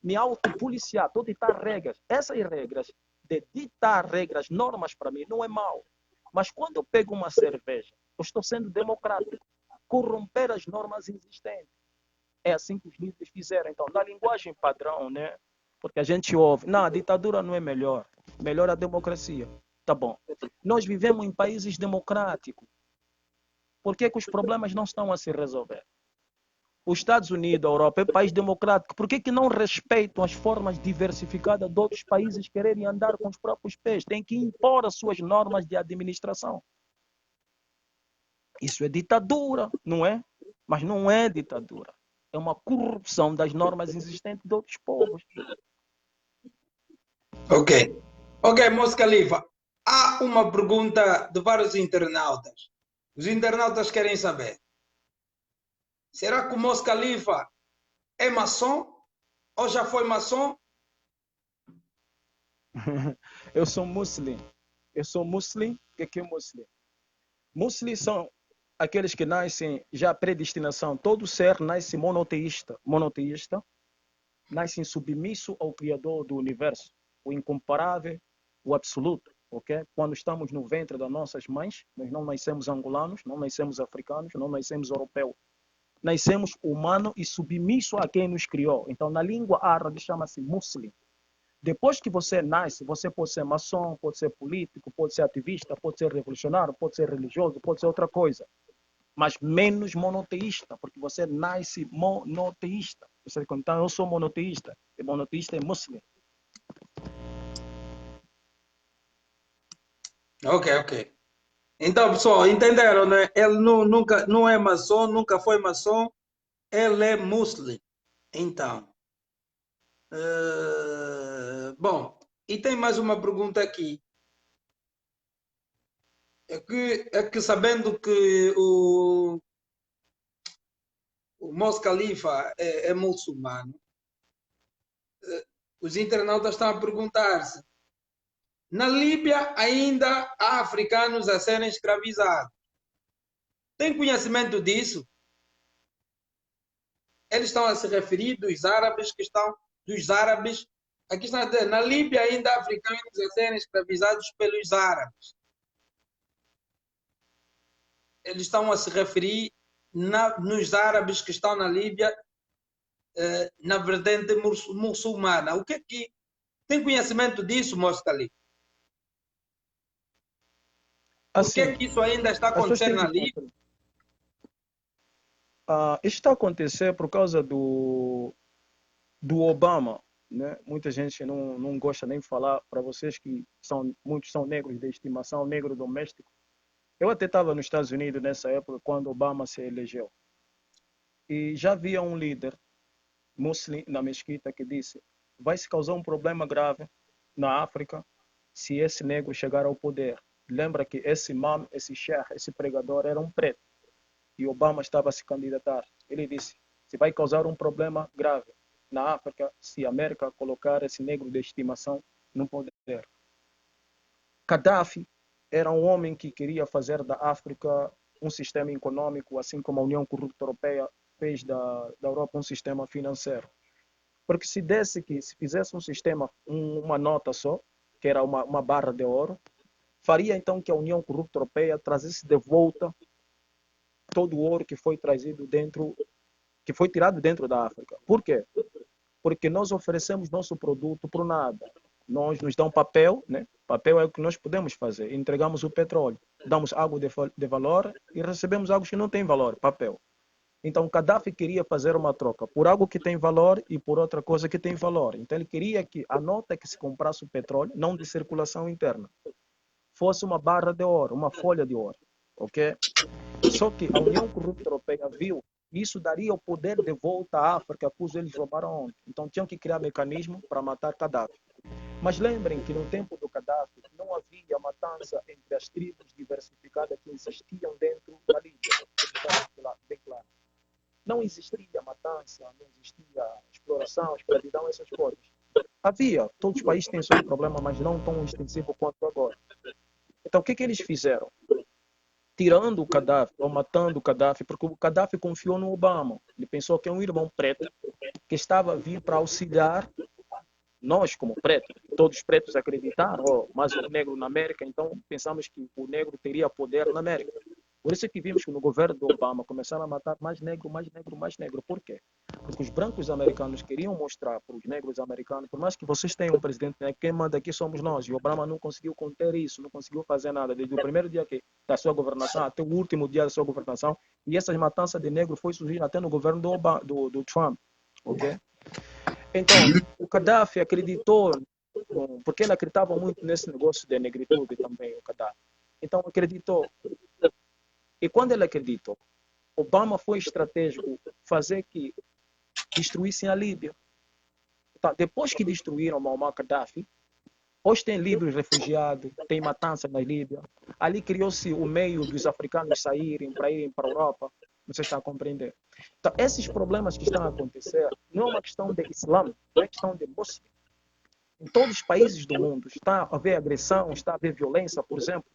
me autopoliciar, ditar regras. Essas regras, de ditar regras, normas para mim, não é mal. Mas quando eu pego uma cerveja, eu estou sendo democrático. Corromper as normas existentes. É assim que os líderes fizeram. Então, na linguagem padrão, né? Porque a gente ouve, não, a ditadura não é melhor. Melhor a democracia. Tá bom. Nós vivemos em países democráticos. Por que os problemas não estão a se resolver? Os Estados Unidos, a Europa, é um país democrático. Por que não respeitam as formas diversificadas de outros países quererem andar com os próprios pés? Tem que impor as suas normas de administração. Isso é ditadura, não é? Mas não é ditadura. É uma corrupção das normas existentes de outros povos. Ok, Moço Califa. Há uma pergunta de vários internautas. Os internautas querem saber. Será que o Moço Califa é maçom? Ou já foi maçom? Eu sou muçulmano. Eu sou muçulmano. O que é muçulmano? Muçulmanos são aqueles que nascem já predestinação. Todo ser nasce monoteísta. Monoteísta. Nasce submisso ao Criador do Universo. O incomparável, o absoluto. Okay? Quando estamos no ventre das nossas mães, nós não nascemos angolanos, não nascemos africanos, não nascemos europeus. Nascemos humano e submisso a quem nos criou. Então, na língua árabe, chama-se muçulmano. Depois que você nasce, você pode ser maçom, pode ser político, pode ser ativista, pode ser revolucionário, pode ser religioso, pode ser outra coisa. Mas menos monoteísta, porque você nasce monoteísta. Então, eu sou monoteísta. E monoteísta é muçulmano. Ok. Então, pessoal, entenderam, né? Ele nunca não é maçom, nunca foi maçom. Ele é muçulmano. Então, bom, e tem mais uma pergunta aqui. É que sabendo que o Mos Khalifa é muçulmano, os internautas estão a perguntar-se: na Líbia ainda há africanos a serem escravizados. Tem conhecimento disso? Eles estão a se referir dos árabes que estão, dos árabes. Aqui está a dizer, na Líbia ainda há africanos a serem escravizados pelos árabes. Eles estão a se referir nos árabes que estão na Líbia, na vertente muçulmana. O que é que tem conhecimento disso, Moscali? Por que Assim, é que isso ainda está as pessoas acontecendo têm na que Líbia? compreender. Isto está a acontecer por causa do Obama, né? Muita gente não gosta nem de falar para vocês que muitos são negros de estimação, negro doméstico. Eu até estava nos Estados Unidos nessa época, quando Obama se elegeu. E já havia um líder muçulmano na mesquita que disse: vai se causar um problema grave na África se esse negro chegar ao poder. Lembra que esse imam, esse sheikh, esse pregador era um preto e Obama estava a se candidatar. Ele disse: se vai causar um problema grave na África se a América colocar esse negro de estimação no poder. Gaddafi era um homem que queria fazer da África um sistema econômico, assim como a União Corrupta Europeia fez da Europa um sistema financeiro. Porque se fizesse um sistema, uma nota só, que era uma barra de ouro, faria então que a União Corrupta Europeia trazesse de volta todo o ouro que foi trazido dentro, que foi tirado dentro da África. Por quê? Porque nós oferecemos nosso produto por nada. Nós nos dão papel, né? Papel é o que nós podemos fazer. Entregamos o petróleo, damos algo de valor e recebemos algo que não tem valor, papel. Então, Gaddafi queria fazer uma troca por algo que tem valor e por outra coisa que tem valor. Então, ele queria que a nota que se comprasse o petróleo, não de circulação interna, fosse uma barra de ouro, uma folha de ouro. Ok? Só que a União Corrupta Europeia viu que isso daria o poder de volta à África, cujo eles roubaram ontem. Então, tinham que criar mecanismo para matar Gaddafi. Mas lembrem que no tempo do Gaddafi não havia matança entre as tribos diversificadas que existiam dentro da Líbia. Bem claro. Não existia matança, não existia exploração, escravidão, essas coisas. Havia, todos os países têm seus problemas, mas não tão extensivo quanto agora. Então, o que eles fizeram? Tirando o Gaddafi, ou matando o Gaddafi, porque o Gaddafi confiou no Obama. Ele pensou que é um irmão preto que estava a vir para auxiliar nós, como pretos. Todos os pretos acreditaram, mas o negro na América, então pensamos que o negro teria poder na América. Por isso é que vimos que no governo do Obama começaram a matar mais negro, mais negro, mais negro. Por quê? Porque os brancos americanos queriam mostrar para os negros americanos, por mais que vocês tenham um presidente negro, quem manda aqui somos nós. E o Obama não conseguiu conter isso, não conseguiu fazer nada. Desde o primeiro dia da sua governação até o último dia da sua governação. E essas matanças de negro foi surgir até no governo do Trump. Ok? Então, o Gaddafi acreditou, porque ele acreditava muito nesse negócio de negritude também, o Gaddafi. Então, acreditou. E quando ele acreditou, Obama foi estratégico fazer que destruíssem a Líbia. Então, depois que destruíram Muammar Gaddafi, hoje tem líbios refugiados, tem matança na Líbia. Ali criou-se o meio dos africanos saírem para irem para a Europa. Você está a compreender? Então, esses problemas que estão a acontecer não é uma questão de Islã, não é questão de Muslim. Em todos os países do mundo está a haver agressão, está a haver violência, por exemplo.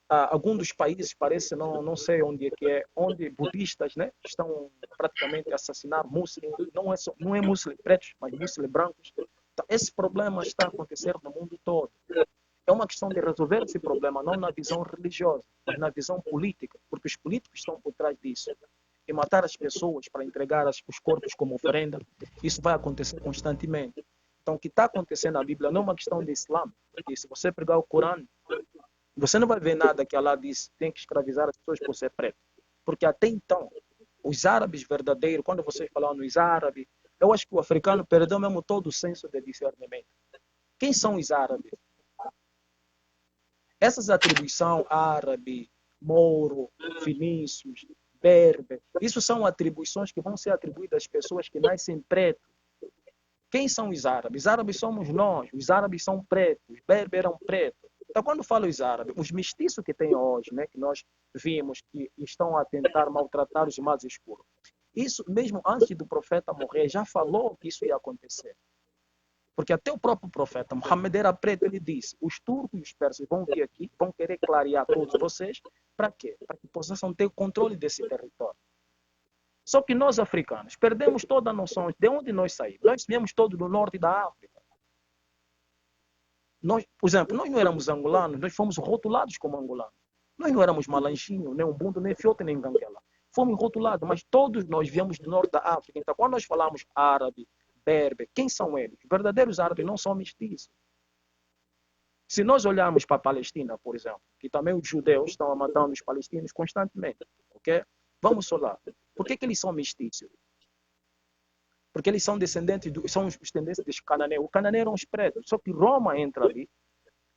Alguns dos países parece, não sei onde é que é, onde budistas, né, estão praticamente a assassinar muçulmanos, não é muçulmanos pretos, mas muçulmanos brancos. Então, esse problema está a acontecer no mundo todo. É uma questão de resolver esse problema, não na visão religiosa, mas na visão política, porque os políticos estão por trás disso. E matar as pessoas para entregar os corpos como oferenda, isso vai acontecer constantemente. Então, o que está acontecendo na Bíblia não é uma questão de Islã. E se você pegar o Corão, você não vai ver nada que Allah diz tem que escravizar as pessoas por ser preto. Porque até então, os árabes verdadeiros, quando vocês falam nos árabes, eu acho que o africano perdeu mesmo todo o senso de discernimento. Quem são os árabes? Essas atribuições árabe, mouro, fenícios, berbe. Isso são atribuições que vão ser atribuídas às pessoas que nascem pretos. Quem são os árabes? Os árabes somos nós, os árabes são pretos, os berber eram pretos. Então, quando falo os árabes, os mestiços que tem hoje, né, que nós vimos que estão a tentar maltratar os mais escuros, isso mesmo antes do profeta morrer, já falou que isso ia acontecer. Porque até o próprio profeta Muhammad era preto, ele disse, os turcos e os persas vão vir aqui, vão querer clarear todos vocês, para quê? Para que possam ter o controle desse território. Só que nós, africanos, perdemos toda a noção de onde nós saímos. Nós viemos todos do norte da África. Nós, por exemplo, nós não éramos angolanos, nós fomos rotulados como angolanos. Nós não éramos malanjinho, nem umbundo, nem fiote, nem ganguela. Fomos rotulados, mas todos nós viemos do norte da África. Então, quando nós falamos árabe, berbe, quem são eles? Os verdadeiros árabes não são mestiços. Se nós olharmos para a Palestina, por exemplo, que também os judeus estão matando os palestinos constantemente, ok? Vamos olhar. Por que eles são mestiços? Porque eles são descendentes, são os descendentes dos cananeus. Os cananeus eram os pretos. Só que Roma entra ali,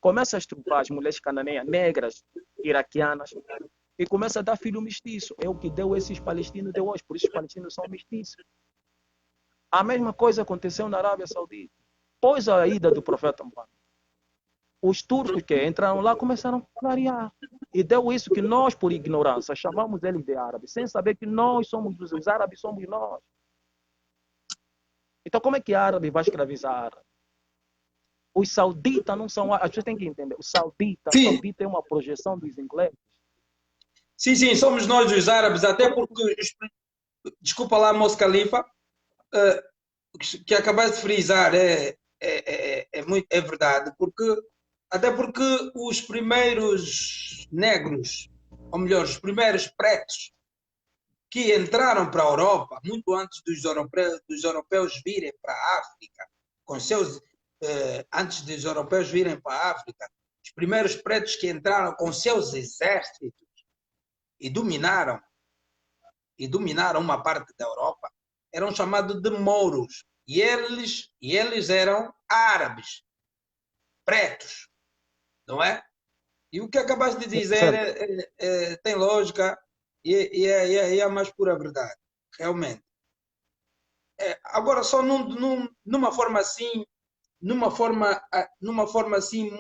começa a estrupar as mulheres cananeias, negras, iraquianas, e começa a dar filho mestiço. É o que deu esses palestinos de hoje. Por isso os palestinos são mestiços. A mesma coisa aconteceu na Arábia Saudita. Após a ida do profeta Muhammad, os turcos que entraram lá começaram a clarear. E deu isso que nós, por ignorância, chamamos eles de árabes, sem saber que nós somos os árabes, somos nós. Então, como é que árabe vai escravizar árabe? Os sauditas não são... As pessoas têm que entender. O saudita é uma projeção dos ingleses. Sim, sim, somos nós os árabes, até porque... Desculpa lá, Moço Califa, que acabaste de frisar é verdade, até porque os primeiros negros, ou melhor, os primeiros pretos que entraram para a Europa, muito antes dos europeus virem para a África, antes dos europeus virem para a África, os primeiros pretos que entraram com seus exércitos e dominaram uma parte da Europa, eram chamados de mouros. E eles eram árabes, pretos, não é? E o que acabaste de dizer tem lógica e é a mais pura verdade, realmente. Agora, só numa forma assim, numa forma assim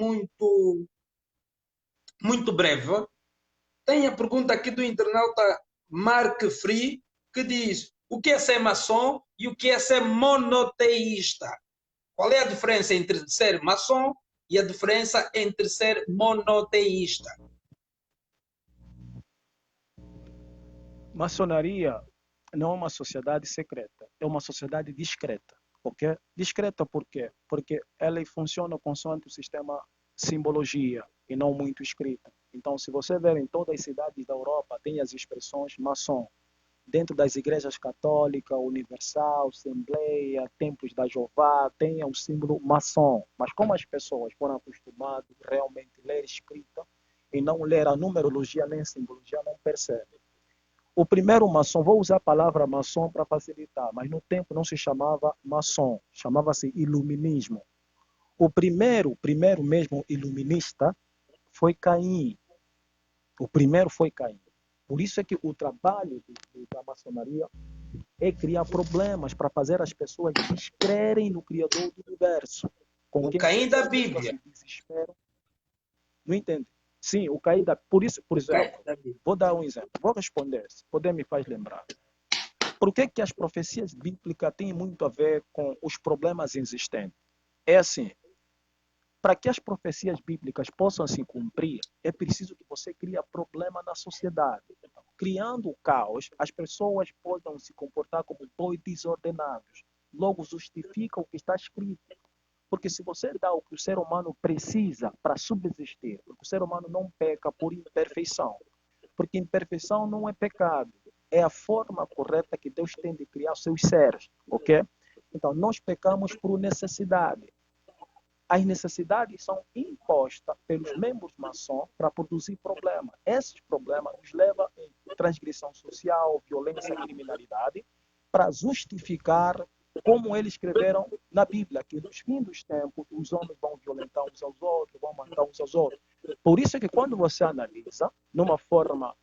muito breve, tem a pergunta aqui do internauta Mark Free, que diz: o que é ser maçom e o que é ser monoteísta? Qual é a diferença entre ser maçom e a diferença entre ser monoteísta? Maçonaria não é uma sociedade secreta, é uma sociedade discreta, ok? Discreta por quê? Porque ela funciona consoante o sistema simbologia e não muito escrita. Então, se você ver em todas as cidades da Europa, tem as expressões maçom. Dentro das igrejas católica, universal, assembleia, templos da Jeová, tem o símbolo maçom. Mas como as pessoas foram acostumadas realmente a ler escrita e não ler a numerologia nem a simbologia, não percebem. O primeiro maçom, vou usar a palavra maçom para facilitar, mas no tempo não se chamava maçom, chamava-se iluminismo. O primeiro mesmo iluminista foi Caim. O primeiro foi Caim. Por isso é que o trabalho da maçonaria é criar problemas para fazer as pessoas descrerem no Criador do Universo. O Caim da Bíblia. Não entende? Sim, o Caim da... Por isso, por exemplo, vou dar um exemplo. Vou responder, se puder me faz lembrar. Por que as profecias bíblicas têm muito a ver com os problemas existentes? É assim, para que as profecias bíblicas possam se cumprir, é preciso que você crie problema na sociedade. Criando caos, as pessoas podem se comportar como bois desordenados. Logo, justifica o que está escrito. Porque se você dá o que o ser humano precisa para subsistir, porque o ser humano não peca por imperfeição. Porque imperfeição não é pecado. É a forma correta que Deus tem de criar os seus seres. Ok? Então, nós pecamos por necessidade. As necessidades são impostas pelos membros maçons para produzir problemas. Esses problemas nos levam a transgressão social, violência e criminalidade para justificar, como eles escreveram na Bíblia, que nos fins dos tempos os homens vão violentar uns aos outros, vão matar uns aos outros. Por isso é que quando você analisa, numa forma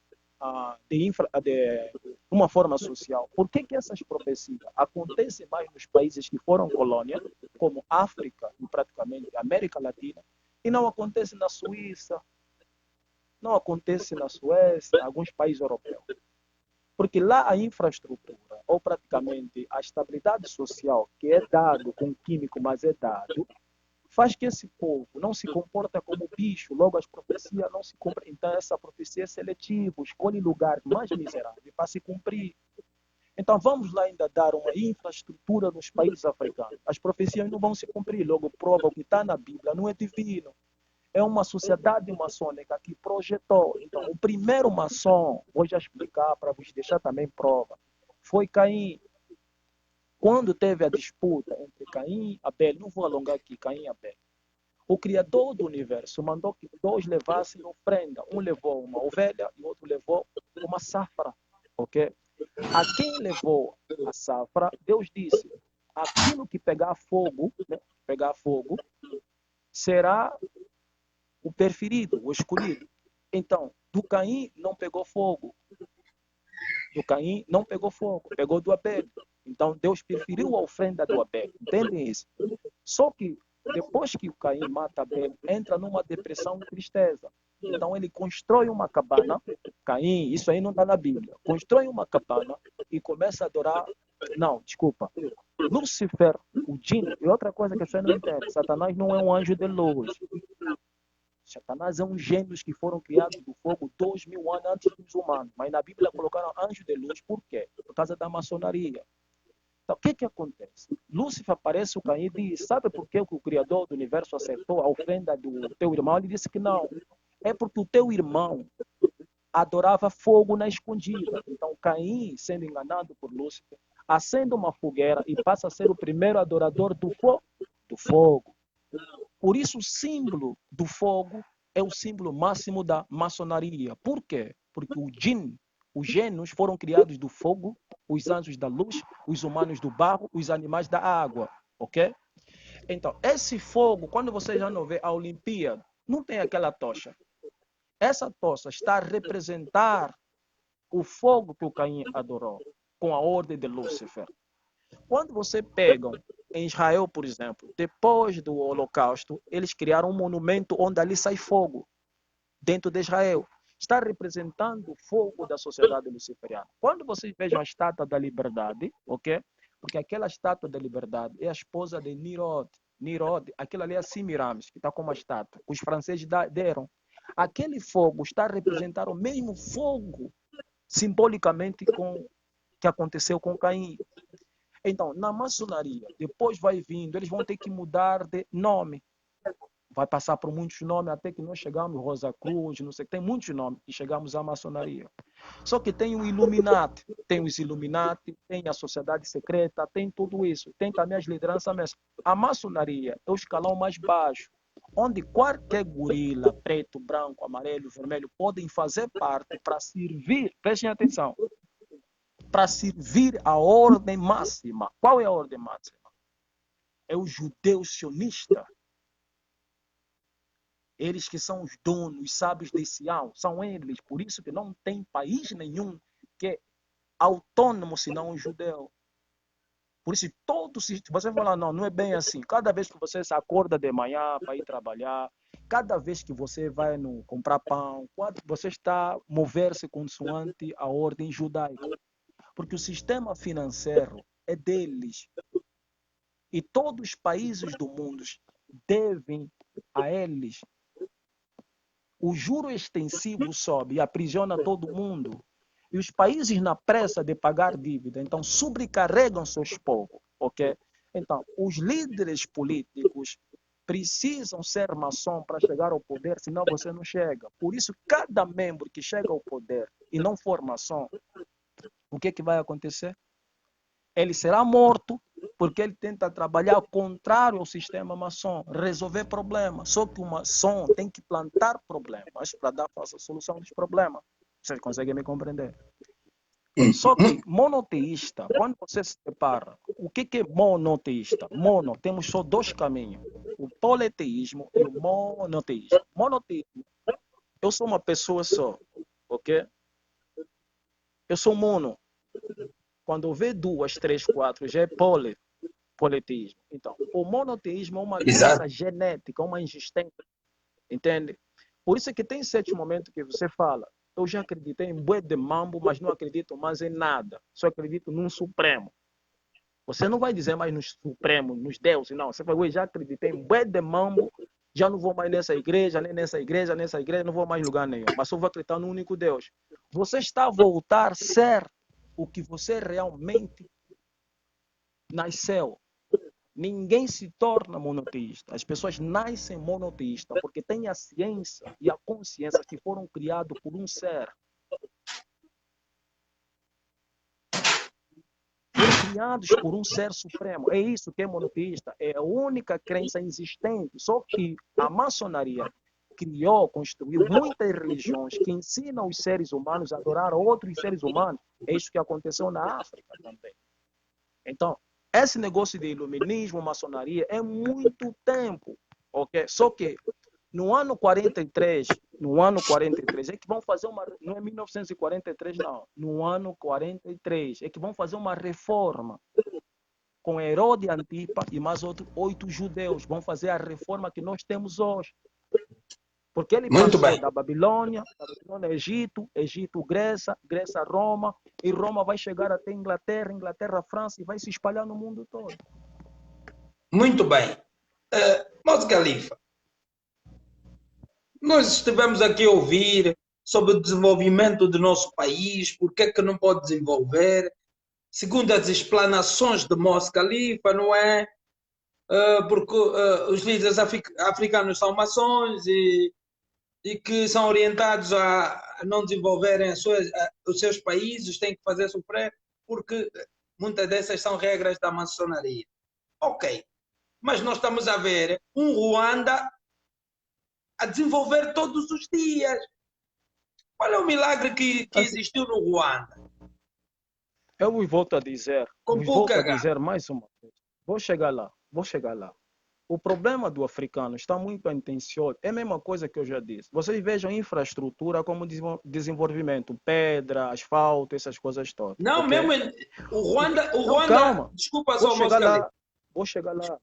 de uma forma social. Por que essas profecias acontecem mais nos países que foram colônia, como África e praticamente América Latina, e não acontece na Suíça, não acontece na Suécia, alguns países europeus? Porque lá a infraestrutura, ou praticamente a estabilidade social, que é dado com químico, mas é dado, faz que esse povo não se comporta como bicho, logo as profecias não se cumprem. Então essa profecia é seletiva, escolhe lugar mais miserável para se cumprir. Então vamos lá ainda dar uma infraestrutura nos países africanos. As profecias não vão se cumprir, logo prova o que está na Bíblia não é divino. É uma sociedade maçônica que projetou. Então o primeiro maçom, vou já explicar para vos deixar também prova, foi Caim. Quando teve a disputa entre Caim e Abel, não vou alongar aqui, Caim e Abel, o Criador do universo mandou que dois levassem ofrenda. Um levou uma ovelha e o outro levou uma safra. Ok? A quem levou a safra, Deus disse: aquilo que pegar fogo, né, será o preferido, o escolhido. Então, do Caim não pegou fogo. Do Caim não pegou fogo, pegou do Abel. Então, Deus preferiu a ofrenda do Abel. Entendem isso? Só que depois que o Caim mata Abel, entra numa depressão e tristeza. Então ele constrói uma cabana. Caim, isso aí não está na Bíblia. Constrói uma cabana e começa a adorar. Não, desculpa. Lúcifer, o Jinn, e outra coisa que você não entende: Satanás não é um anjo de luz. Satanás é um gênio que foram criados do fogo 2000 anos antes dos humanos. Mas na Bíblia colocaram anjo de luz. Por quê? Por causa da maçonaria. Então, o que acontece? Lúcifer aparece, o Caim e diz: sabe por que o Criador do universo acertou a ofrenda do teu irmão? Ele disse que não. É porque o teu irmão adorava fogo na escondida. Então, Caim, sendo enganado por Lúcifer, acende uma fogueira e passa a ser o primeiro adorador do fogo. Por isso, o símbolo do fogo é o símbolo máximo da maçonaria. Por quê? Porque o Jinn, os gênios foram criados do fogo, os anjos da luz, os humanos do barro, os animais da água, ok? Então, esse fogo, quando você já não vê a Olimpíada, não tem aquela tocha. Essa tocha está a representar o fogo que o Caim adorou, com a ordem de Lúcifer. Quando você pega em Israel, por exemplo, depois do Holocausto, eles criaram um monumento onde ali sai fogo, dentro de Israel. Está representando o fogo da sociedade luciferiana. Quando vocês vejam a estátua da liberdade, ok? Porque aquela estátua da liberdade é a esposa de Nirod. Nirod, aquilo ali é Semiramis, que está como a estátua. Os franceses deram. Aquele fogo está a representar o mesmo fogo, simbolicamente, que aconteceu com Caim. Então, na maçonaria, depois vai vindo, eles vão ter que mudar de nome. Vai passar por muitos nomes até que nós chegamos, Rosa Cruz, não sei, tem muitos nomes, e chegamos à maçonaria. Só que tem o Illuminati, tem os Illuminati, tem a sociedade secreta, tem tudo isso. Tem também as lideranças mesmo. A maçonaria é o escalão mais baixo, onde qualquer gorila, preto, branco, amarelo, vermelho, podem fazer parte para servir, prestem atenção, para servir a ordem máxima. Qual é a ordem máxima? É o judeu sionista. Eles que são os donos, os sábios de Sião, são eles. Por isso que não tem país nenhum que é autônomo senão o judeu. Por isso, se você falar, não é bem assim. Cada vez que você se acorda de manhã para ir trabalhar, cada vez que você vai comprar pão, você está a mover-se consoante a ordem judaica. Porque o sistema financeiro é deles. E todos os países do mundo devem a eles. O juro extensivo sobe e aprisiona todo mundo. E os países, na pressa de pagar dívida, então sobrecarregam seus povos. Okay? Então, os líderes políticos precisam ser maçom para chegar ao poder, senão você não chega. Por isso, cada membro que chega ao poder e não for maçom, o que vai acontecer? Ele será morto porque ele tenta trabalhar contrário ao sistema maçom, resolver problemas. Só que o maçom tem que plantar problemas para dar a solução dos problemas. Vocês conseguem me compreender? Só que monoteísta, quando você se separa, o que é monoteísta? Mono, temos só dois caminhos, o politeísmo e o monoteísmo. Monoteísmo, eu sou uma pessoa só, ok? Eu sou mono. Quando vê duas, três, quatro, já é politeísmo. Então, o monoteísmo é uma Exato. crença genética, uma insistência, entende? Por isso é que tem certos momentos que você fala, eu já acreditei em bué de mambo, mas não acredito mais em nada. Só acredito num supremo. Você não vai dizer mais no supremo, nos deuses, não. Você vai, eu já acreditei em bué de mambo, já não vou mais nessa igreja, nem nessa igreja, não vou mais lugar nenhum. Mas só vou acreditar no único Deus. Você está a voltar a ser o que você realmente nasceu. Ninguém se torna monoteísta. As pessoas nascem monoteístas porque têm a ciência e a consciência que foram criados por um ser. Foram criados por um ser supremo. É isso que é monoteísta. É a única crença existente. Só que a maçonaria criou, construiu muitas religiões que ensinam os seres humanos a adorar outros seres humanos. É isso que aconteceu na África também. Então, esse negócio de iluminismo, maçonaria, é muito tempo, ok? Só que no ano 43, é que vão fazer uma, não é 1943 não, no ano 43 é que vão fazer uma reforma com Herodes Antipa e mais outros 8 judeus, vão fazer a reforma que nós temos hoje. Porque ele Muito passou bem. da Babilônia, Egito, Grécia, Grécia, Roma, e Roma vai chegar até Inglaterra, Inglaterra, França, e vai se espalhar no mundo todo. Muito bem. Moço Califa, nós estivemos aqui a ouvir sobre o desenvolvimento do nosso país, porque é que não pode desenvolver, segundo as explanações de Moço Califa, não é? Porque os líderes africanos são maçons e que são orientados a não desenvolverem os seus países, têm que fazer sofrer, porque muitas dessas são regras da maçonaria. Ok, mas nós estamos a ver um Ruanda a desenvolver todos os dias. Qual é o milagre que Assim, existiu no Ruanda? eu Com vos pouca volto a gás. dizer mais uma vez. Vou chegar lá, vou chegar lá. O problema do africano está muito intencionado. É a mesma coisa que eu já disse. Vocês vejam infraestrutura como desenvolvimento, pedra, asfalto, essas coisas todas, Não, ok? mesmo o Não, Ruanda, calma. desculpa Vou só, chegar Moscali, lá. Vou chegar lá.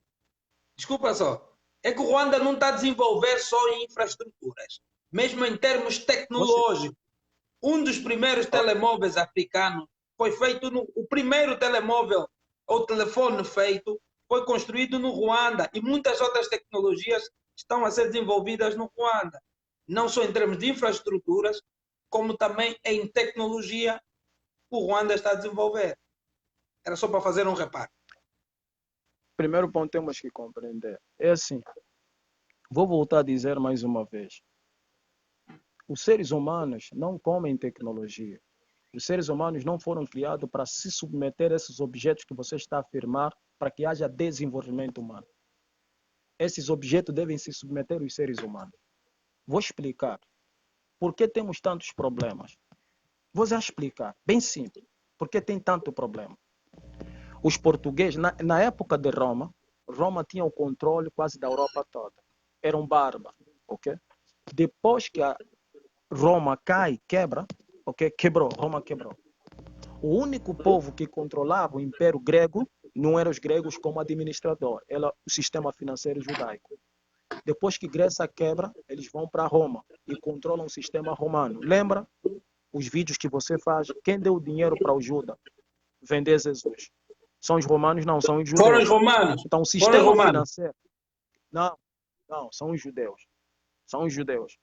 desculpa só. É que o Ruanda não está a desenvolver só em infraestruturas, mesmo em termos Vou che... tecnológicos. Um dos primeiros ah, telemóveis africanos foi feito o primeiro telemóvel ou telefone feito foi construído no Ruanda e muitas outras tecnologias estão a ser desenvolvidas no Ruanda, não só em termos de infraestruturas, como também em tecnologia que o Ruanda está a desenvolver. Era só para fazer um reparo. primeiro ponto temos que compreender. É assim. Vou voltar a dizer mais uma vez. Os seres humanos não comem tecnologia. Os seres humanos não foram criados para se submeter a esses objetos que você está a afirmar para que haja desenvolvimento humano. Esses objetos devem se submeter aos seres humanos. Vou explicar. Por que temos tantos problemas? Vou já explicar. Bem simples. Por que tem tanto problema? Os portugueses, na época de Roma, Roma tinha o controle quase da Europa toda. Eram bárbaros, ok? Depois que a Roma cai, quebra, ok? Quebrou, Roma quebrou. O único povo que controlava o Império Grego não eram os gregos como administrador, era o sistema financeiro judaico. Depois que Grécia quebra, eles vão para Roma e controlam o sistema romano. Lembra os vídeos que você faz? Quem deu o dinheiro para o Judas vender Jesus? São os romanos? Não, são os Foram os judeus. romanos. Então, o Foram os sistema romanos. financeiro... Não, não, são os judeus. São os judeus.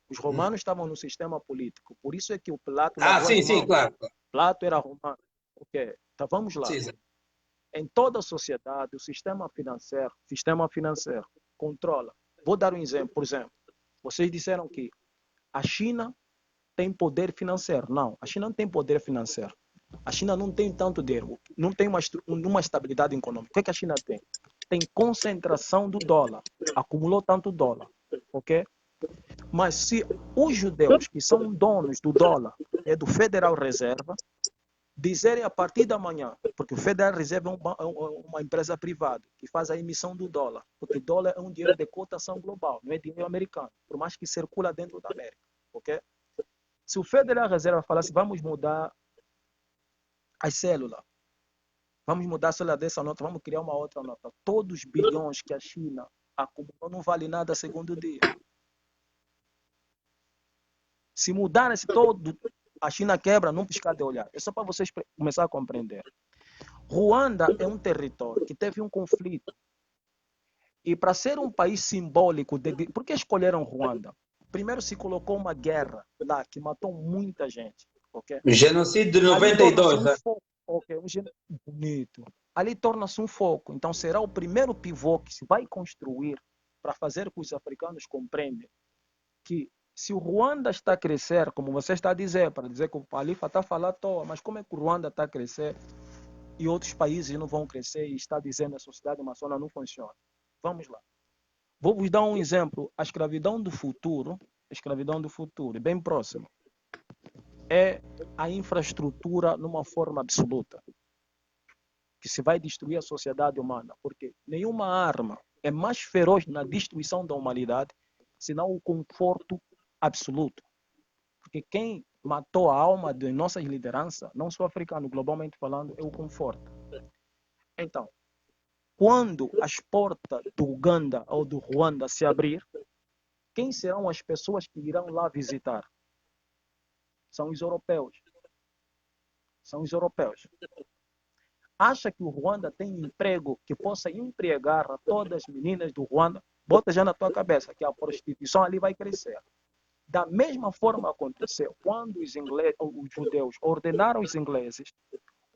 Os romanos estavam no sistema político. Por isso é que o Plato lavou as Sim, sim, mãos. claro. Plato era romano. Ok, então vamos lá. Sim, Em toda a sociedade, o sistema financeiro controla. Vou dar um exemplo. Por exemplo, vocês disseram que a China tem poder financeiro. Não, a China não tem poder financeiro. A China não tem tanto dinheiro, não tem uma estabilidade econômica. O que, é que a China tem? Tem concentração do dólar. Acumulou tanto dólar. Ok? Mas se os judeus, que são donos do dólar, é do Federal Reserva, dizerem a partir da manhã, porque o Federal Reserve é uma empresa privada que faz a emissão do dólar, porque dólar é um dinheiro de cotação global, não é dinheiro americano, por mais que circula dentro da América, ok? Se o Federal Reserve falasse, vamos mudar as células. Vamos mudar a célula dessa nota, vamos criar uma outra nota. Todos os bilhões que a China acumulou não vale nada segundo dia. Se mudarem-se todo, a China quebra num piscar de olhar. É só para vocês começar a compreender. Ruanda é um território que teve um conflito. E para ser um país simbólico, por que escolheram Ruanda? Primeiro se colocou uma guerra lá que matou muita gente. Okay? Genocídio de Ali torna-se 92, um foco. Okay, bonito. Ali torna-se um foco. Então será o primeiro pivô que se vai construir para fazer com que os africanos compreendam que se o Ruanda está a crescer, como você está a dizer, para dizer que o Khalifa está a falar à toa, mas como é que o Ruanda está a crescer e outros países não vão crescer e está dizendo que a sociedade amazônica não funciona? Vamos lá. Vou vos dar um exemplo. A escravidão do futuro, bem próximo, é a infraestrutura numa forma absoluta, que se vai destruir a sociedade humana, porque nenhuma arma é mais feroz na destruição da humanidade senão o conforto absoluto. Porque quem matou a alma de nossas lideranças, não só africano, globalmente falando, é o conforto. Então, quando as portas do Uganda ou do Ruanda se abrir, quem serão as pessoas que irão lá visitar? São os europeus. São os europeus. Acha que o Ruanda tem emprego que possa empregar a todas as meninas do Ruanda? Bota já na tua cabeça que a prostituição ali vai crescer. Da mesma forma aconteceu quando os judeus ordenaram os ingleses,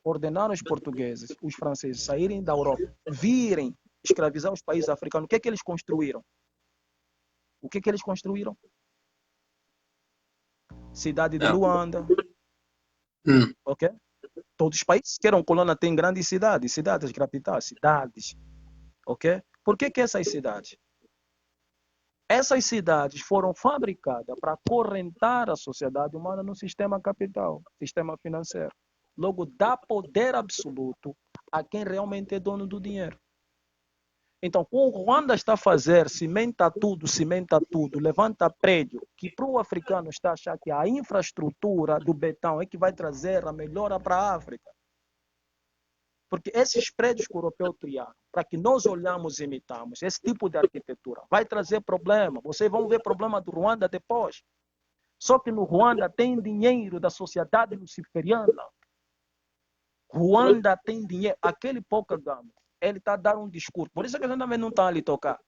ordenaram os portugueses, os franceses saírem da Europa, virem escravizar os países africanos. O que é que eles construíram? O que é que eles construíram? Cidade de Luanda. Ok? Todos os países que eram colônia têm grandes cidades capitais, cidades. Ok? Por que essas cidades? Essas cidades foram fabricadas para acorrentar a sociedade humana no sistema capital, sistema financeiro. Logo, dá poder absoluto a quem realmente é dono do dinheiro. Então, o Ruanda está a fazer, cimenta tudo, levanta prédio, que para o africano está a achar que a infraestrutura do betão é que vai trazer a melhora para a África. Porque esses prédios que o europeu criaram, para que nós olhamos e imitamos, esse tipo de arquitetura, vai trazer problema. Vocês vão ver problema do Ruanda depois. Só que no Ruanda tem dinheiro da sociedade luciferiana. Ruanda tem dinheiro. Aquele Paul Kagame, ele está a dar um discurso. Por isso que a gente também não está ali tocar.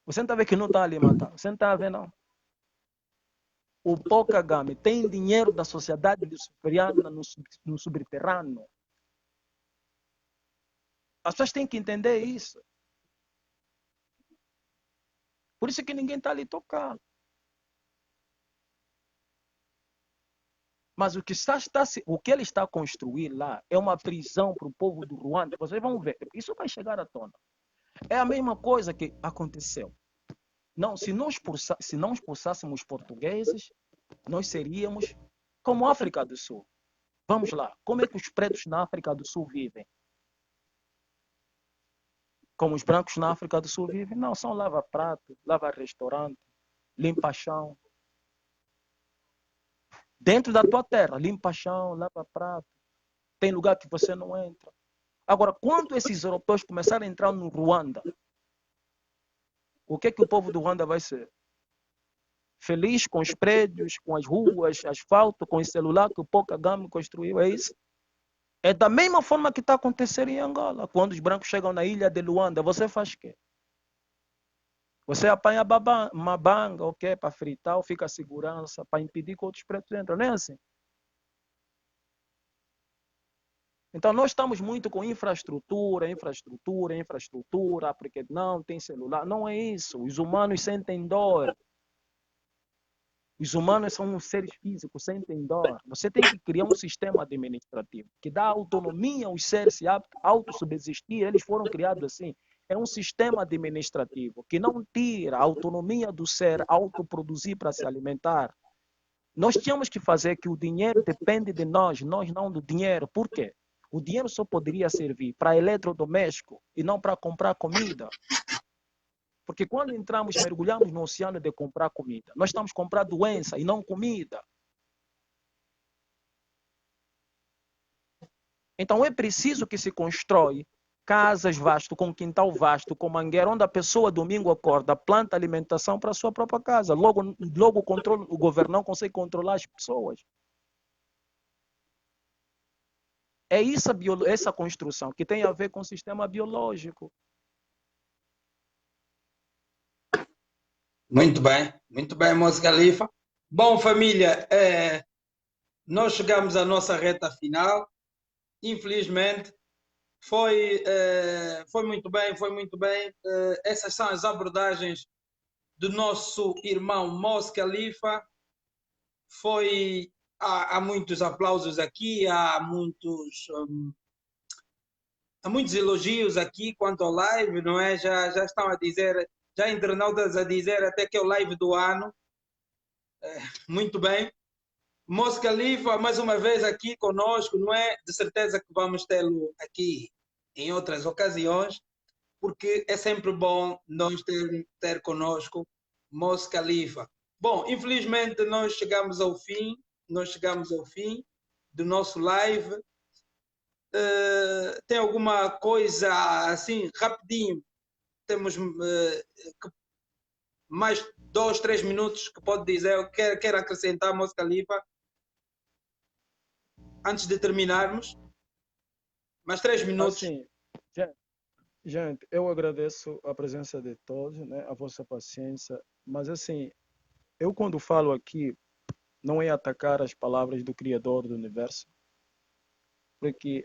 Você não está vendo que não está ali matar. Você não está vendo, não. O Paul Kagame tem dinheiro da sociedade luciferiana no subterrâneo. As pessoas têm que entender isso. Por isso que ninguém está ali tocando. Mas o que ele está a construir lá é uma prisão para o povo do Ruanda. Vocês vão ver. Isso vai chegar à tona. É a mesma coisa que aconteceu. Não, se não expulsássemos portugueses, nós seríamos como a África do Sul. Vamos lá. Como é que os pretos na África do Sul vivem? Como os brancos na África do Sul vivem? Não, são lava-prato, lava-restaurante, limpa-chão. Dentro da tua terra, limpa-chão, lava-prato. Tem lugar que você não entra. Agora, quando esses europeus começarem a entrar no Ruanda, o que é que o povo do Ruanda vai ser? Feliz com os prédios, com as ruas, asfalto, com o celular que o Paul Kagame construiu, é isso? É da mesma forma que está acontecendo em Angola. Quando os brancos chegam na ilha de Luanda, você faz o quê? Você apanha uma banga, ok, para fritar, ou fica a segurança, para impedir que outros pretos entrem. Não é assim? Então, nós estamos muito com infraestrutura, porque não tem celular. Não é isso. Os humanos sentem dor. Os humanos são seres físicos, sentem dor. Você tem que criar um sistema administrativo que dá autonomia aos seres se autossubsistir. Eles foram criados assim. É um sistema administrativo que não tira a autonomia do ser autoproduzir para se alimentar. Nós tínhamos que fazer que o dinheiro depende de nós não do dinheiro. Por quê? O dinheiro só poderia servir para eletrodoméstico e não para comprar comida. Porque quando mergulhamos no oceano de comprar comida, nós estamos comprando doença e não comida. Então é preciso que se constrói casas vastas, com quintal vasto, com mangueira, onde a pessoa domingo acorda, planta alimentação para a sua própria casa. Logo o governo não consegue controlar as pessoas. É isso essa construção que tem a ver com o sistema biológico. muito bem, Moço Califa. Bom, família, nós chegamos à nossa reta final. Infelizmente, foi muito bem, foi muito bem. Essas são as abordagens do nosso irmão Moço Califa. Há muitos aplausos aqui, há muitos elogios aqui quanto ao live, não é? Já estão a dizer, já internautas a dizer até que é o live do ano. Muito bem. Moço Califa, mais uma vez aqui conosco, não é? De certeza que vamos tê-lo aqui em outras ocasiões, porque é sempre bom nós ter conosco Moço Califa. Bom, infelizmente nós chegamos ao fim do nosso live. Tem alguma coisa assim, rapidinho, temos mais 2, 3 minutos que pode dizer, quer acrescentar, Moço Califa, antes de terminarmos? Mais 3 minutos. Assim, gente, eu agradeço a presença de todos, né, a vossa paciência, mas assim, eu quando falo aqui, não é atacar as palavras do Criador do Universo, porque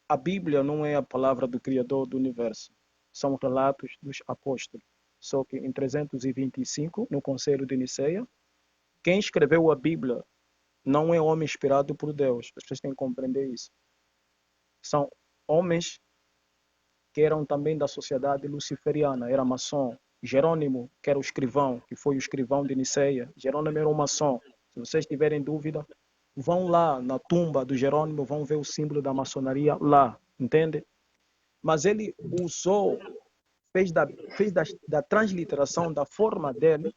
a Bíblia não é a palavra do Criador do Universo, são relatos dos apóstolos. Só que em 325, no Conselho de Niceia, quem escreveu a Bíblia não é homem inspirado por Deus. As pessoas têm que compreender isso. São homens que eram também da sociedade luciferiana, era maçom. Jerônimo, que era o escrivão, que foi o escrivão de Niceia, Jerônimo era um maçom. Se vocês tiverem dúvida, vão lá na tumba do Jerônimo, vão ver o símbolo da maçonaria lá, entende? Mas ele usou, fez da transliteração da forma dele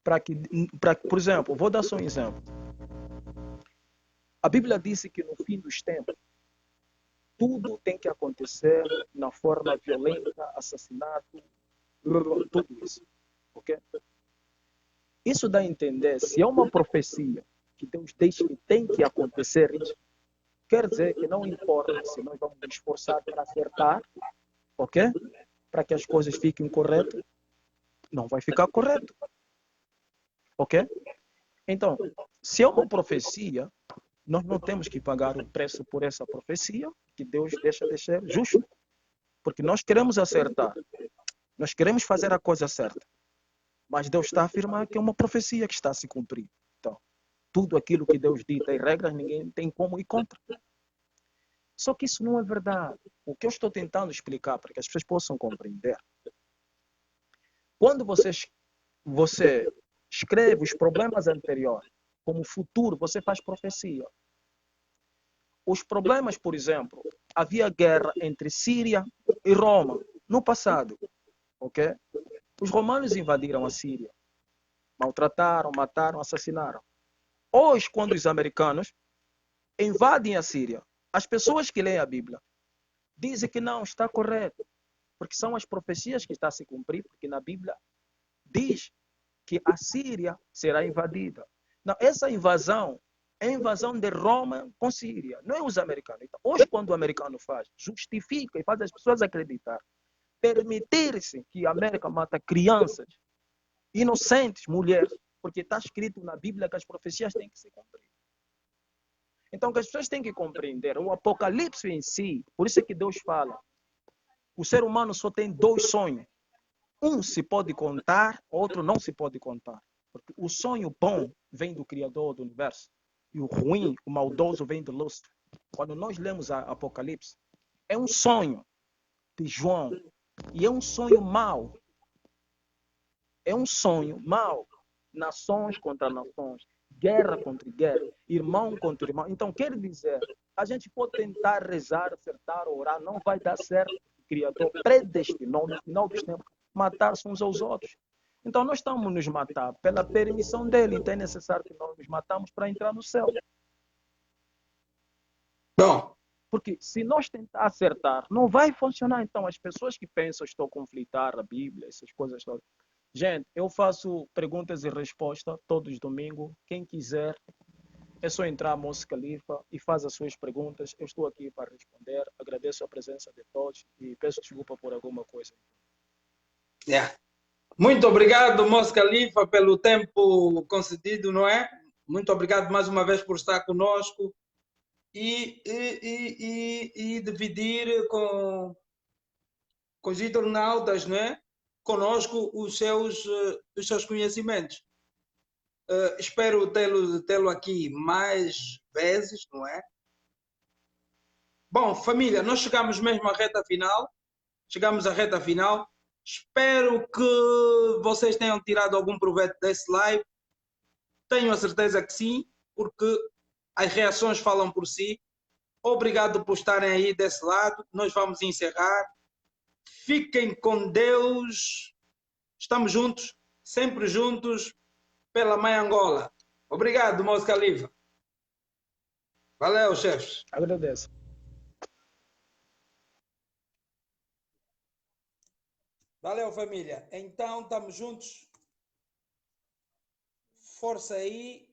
para que, por exemplo, vou dar só um exemplo. A Bíblia disse que no fim dos tempos, tudo tem que acontecer na forma violenta, assassinato, tudo isso. Okay? Isso dá a entender, se é uma profecia que Deus deixa que tem que acontecer isso, quer dizer que não importa se nós vamos nos esforçar para acertar, ok? Para que as coisas fiquem corretas, não vai ficar correto. Ok? Então, se é uma profecia, nós não temos que pagar o preço por essa profecia, que Deus deixa de ser justo. Porque nós queremos acertar. Nós queremos fazer a coisa certa. Mas Deus está a afirmar que é uma profecia que está a se cumprir. Então, tudo aquilo que Deus diz tem regras, ninguém tem como ir contra. Só que isso não é verdade. O que eu estou tentando explicar para que as pessoas possam compreender. Quando você escreve os problemas anteriores como futuro, você faz profecia. Os problemas, por exemplo, havia guerra entre Síria e Roma no passado. Ok? Os romanos invadiram a Síria. Maltrataram, mataram, assassinaram. Hoje, quando os americanos invadem a Síria, as pessoas que leem a Bíblia dizem que não, está correto. Porque são as profecias que estão a se cumprir, porque na Bíblia diz que a Síria será invadida. Não, essa invasão é a invasão de Roma com Síria, não é os americanos. Então, hoje, quando o americano faz, justifica e faz as pessoas acreditar, permitir-se que a América mata crianças, inocentes, mulheres, porque está escrito na Bíblia que as profecias têm que se cumprir. Então, o que as pessoas têm que compreender, o Apocalipse em si, por isso é que Deus fala, o ser humano só tem 2 sonhos. Um se pode contar, outro não se pode contar. Porque o sonho bom vem do Criador do Universo. E o ruim, o maldoso, vem do Lúcifer. Quando nós lemos a Apocalipse, é um sonho de João. E é um sonho mau. É um sonho mau. Nações contra nações. Guerra contra guerra. Irmão contra irmão. Então, quer dizer, a gente pode tentar rezar, acertar, orar, não vai dar certo. O Criador predestinou no final dos tempos matar-se uns aos outros. Então nós estamos nos matar pela permissão dele. Então é necessário que nós nos matamos para entrar no céu. Bom, Porque se nós tentar acertar, não vai funcionar. Então, as pessoas que pensam que estou a conflitar a Bíblia, essas coisas todas. Gente, eu faço perguntas e respostas todos os domingos. Quem quiser, é só entrar a Moço Califa e faz as suas perguntas. Eu estou aqui para responder. Agradeço a presença de todos e peço desculpa por alguma coisa. Yeah. Muito obrigado, Moço Califa, pelo tempo concedido, não é? Muito obrigado mais uma vez por estar conosco e dividir com os internautas, não é? Conosco os seus conhecimentos. Espero tê-lo aqui mais vezes, não é? Bom, família, nós chegamos mesmo à reta final. Chegamos à reta final. Espero que vocês tenham tirado algum proveito desse live. Tenho a certeza que sim, porque as reações falam por si. Obrigado por estarem aí desse lado. Nós vamos encerrar. Fiquem com Deus. Estamos juntos, sempre juntos, pela Mãe Angola. Obrigado, Moço Califa. Valeu, chefes. Agradeço. Valeu, família. Então, estamos juntos. Força aí.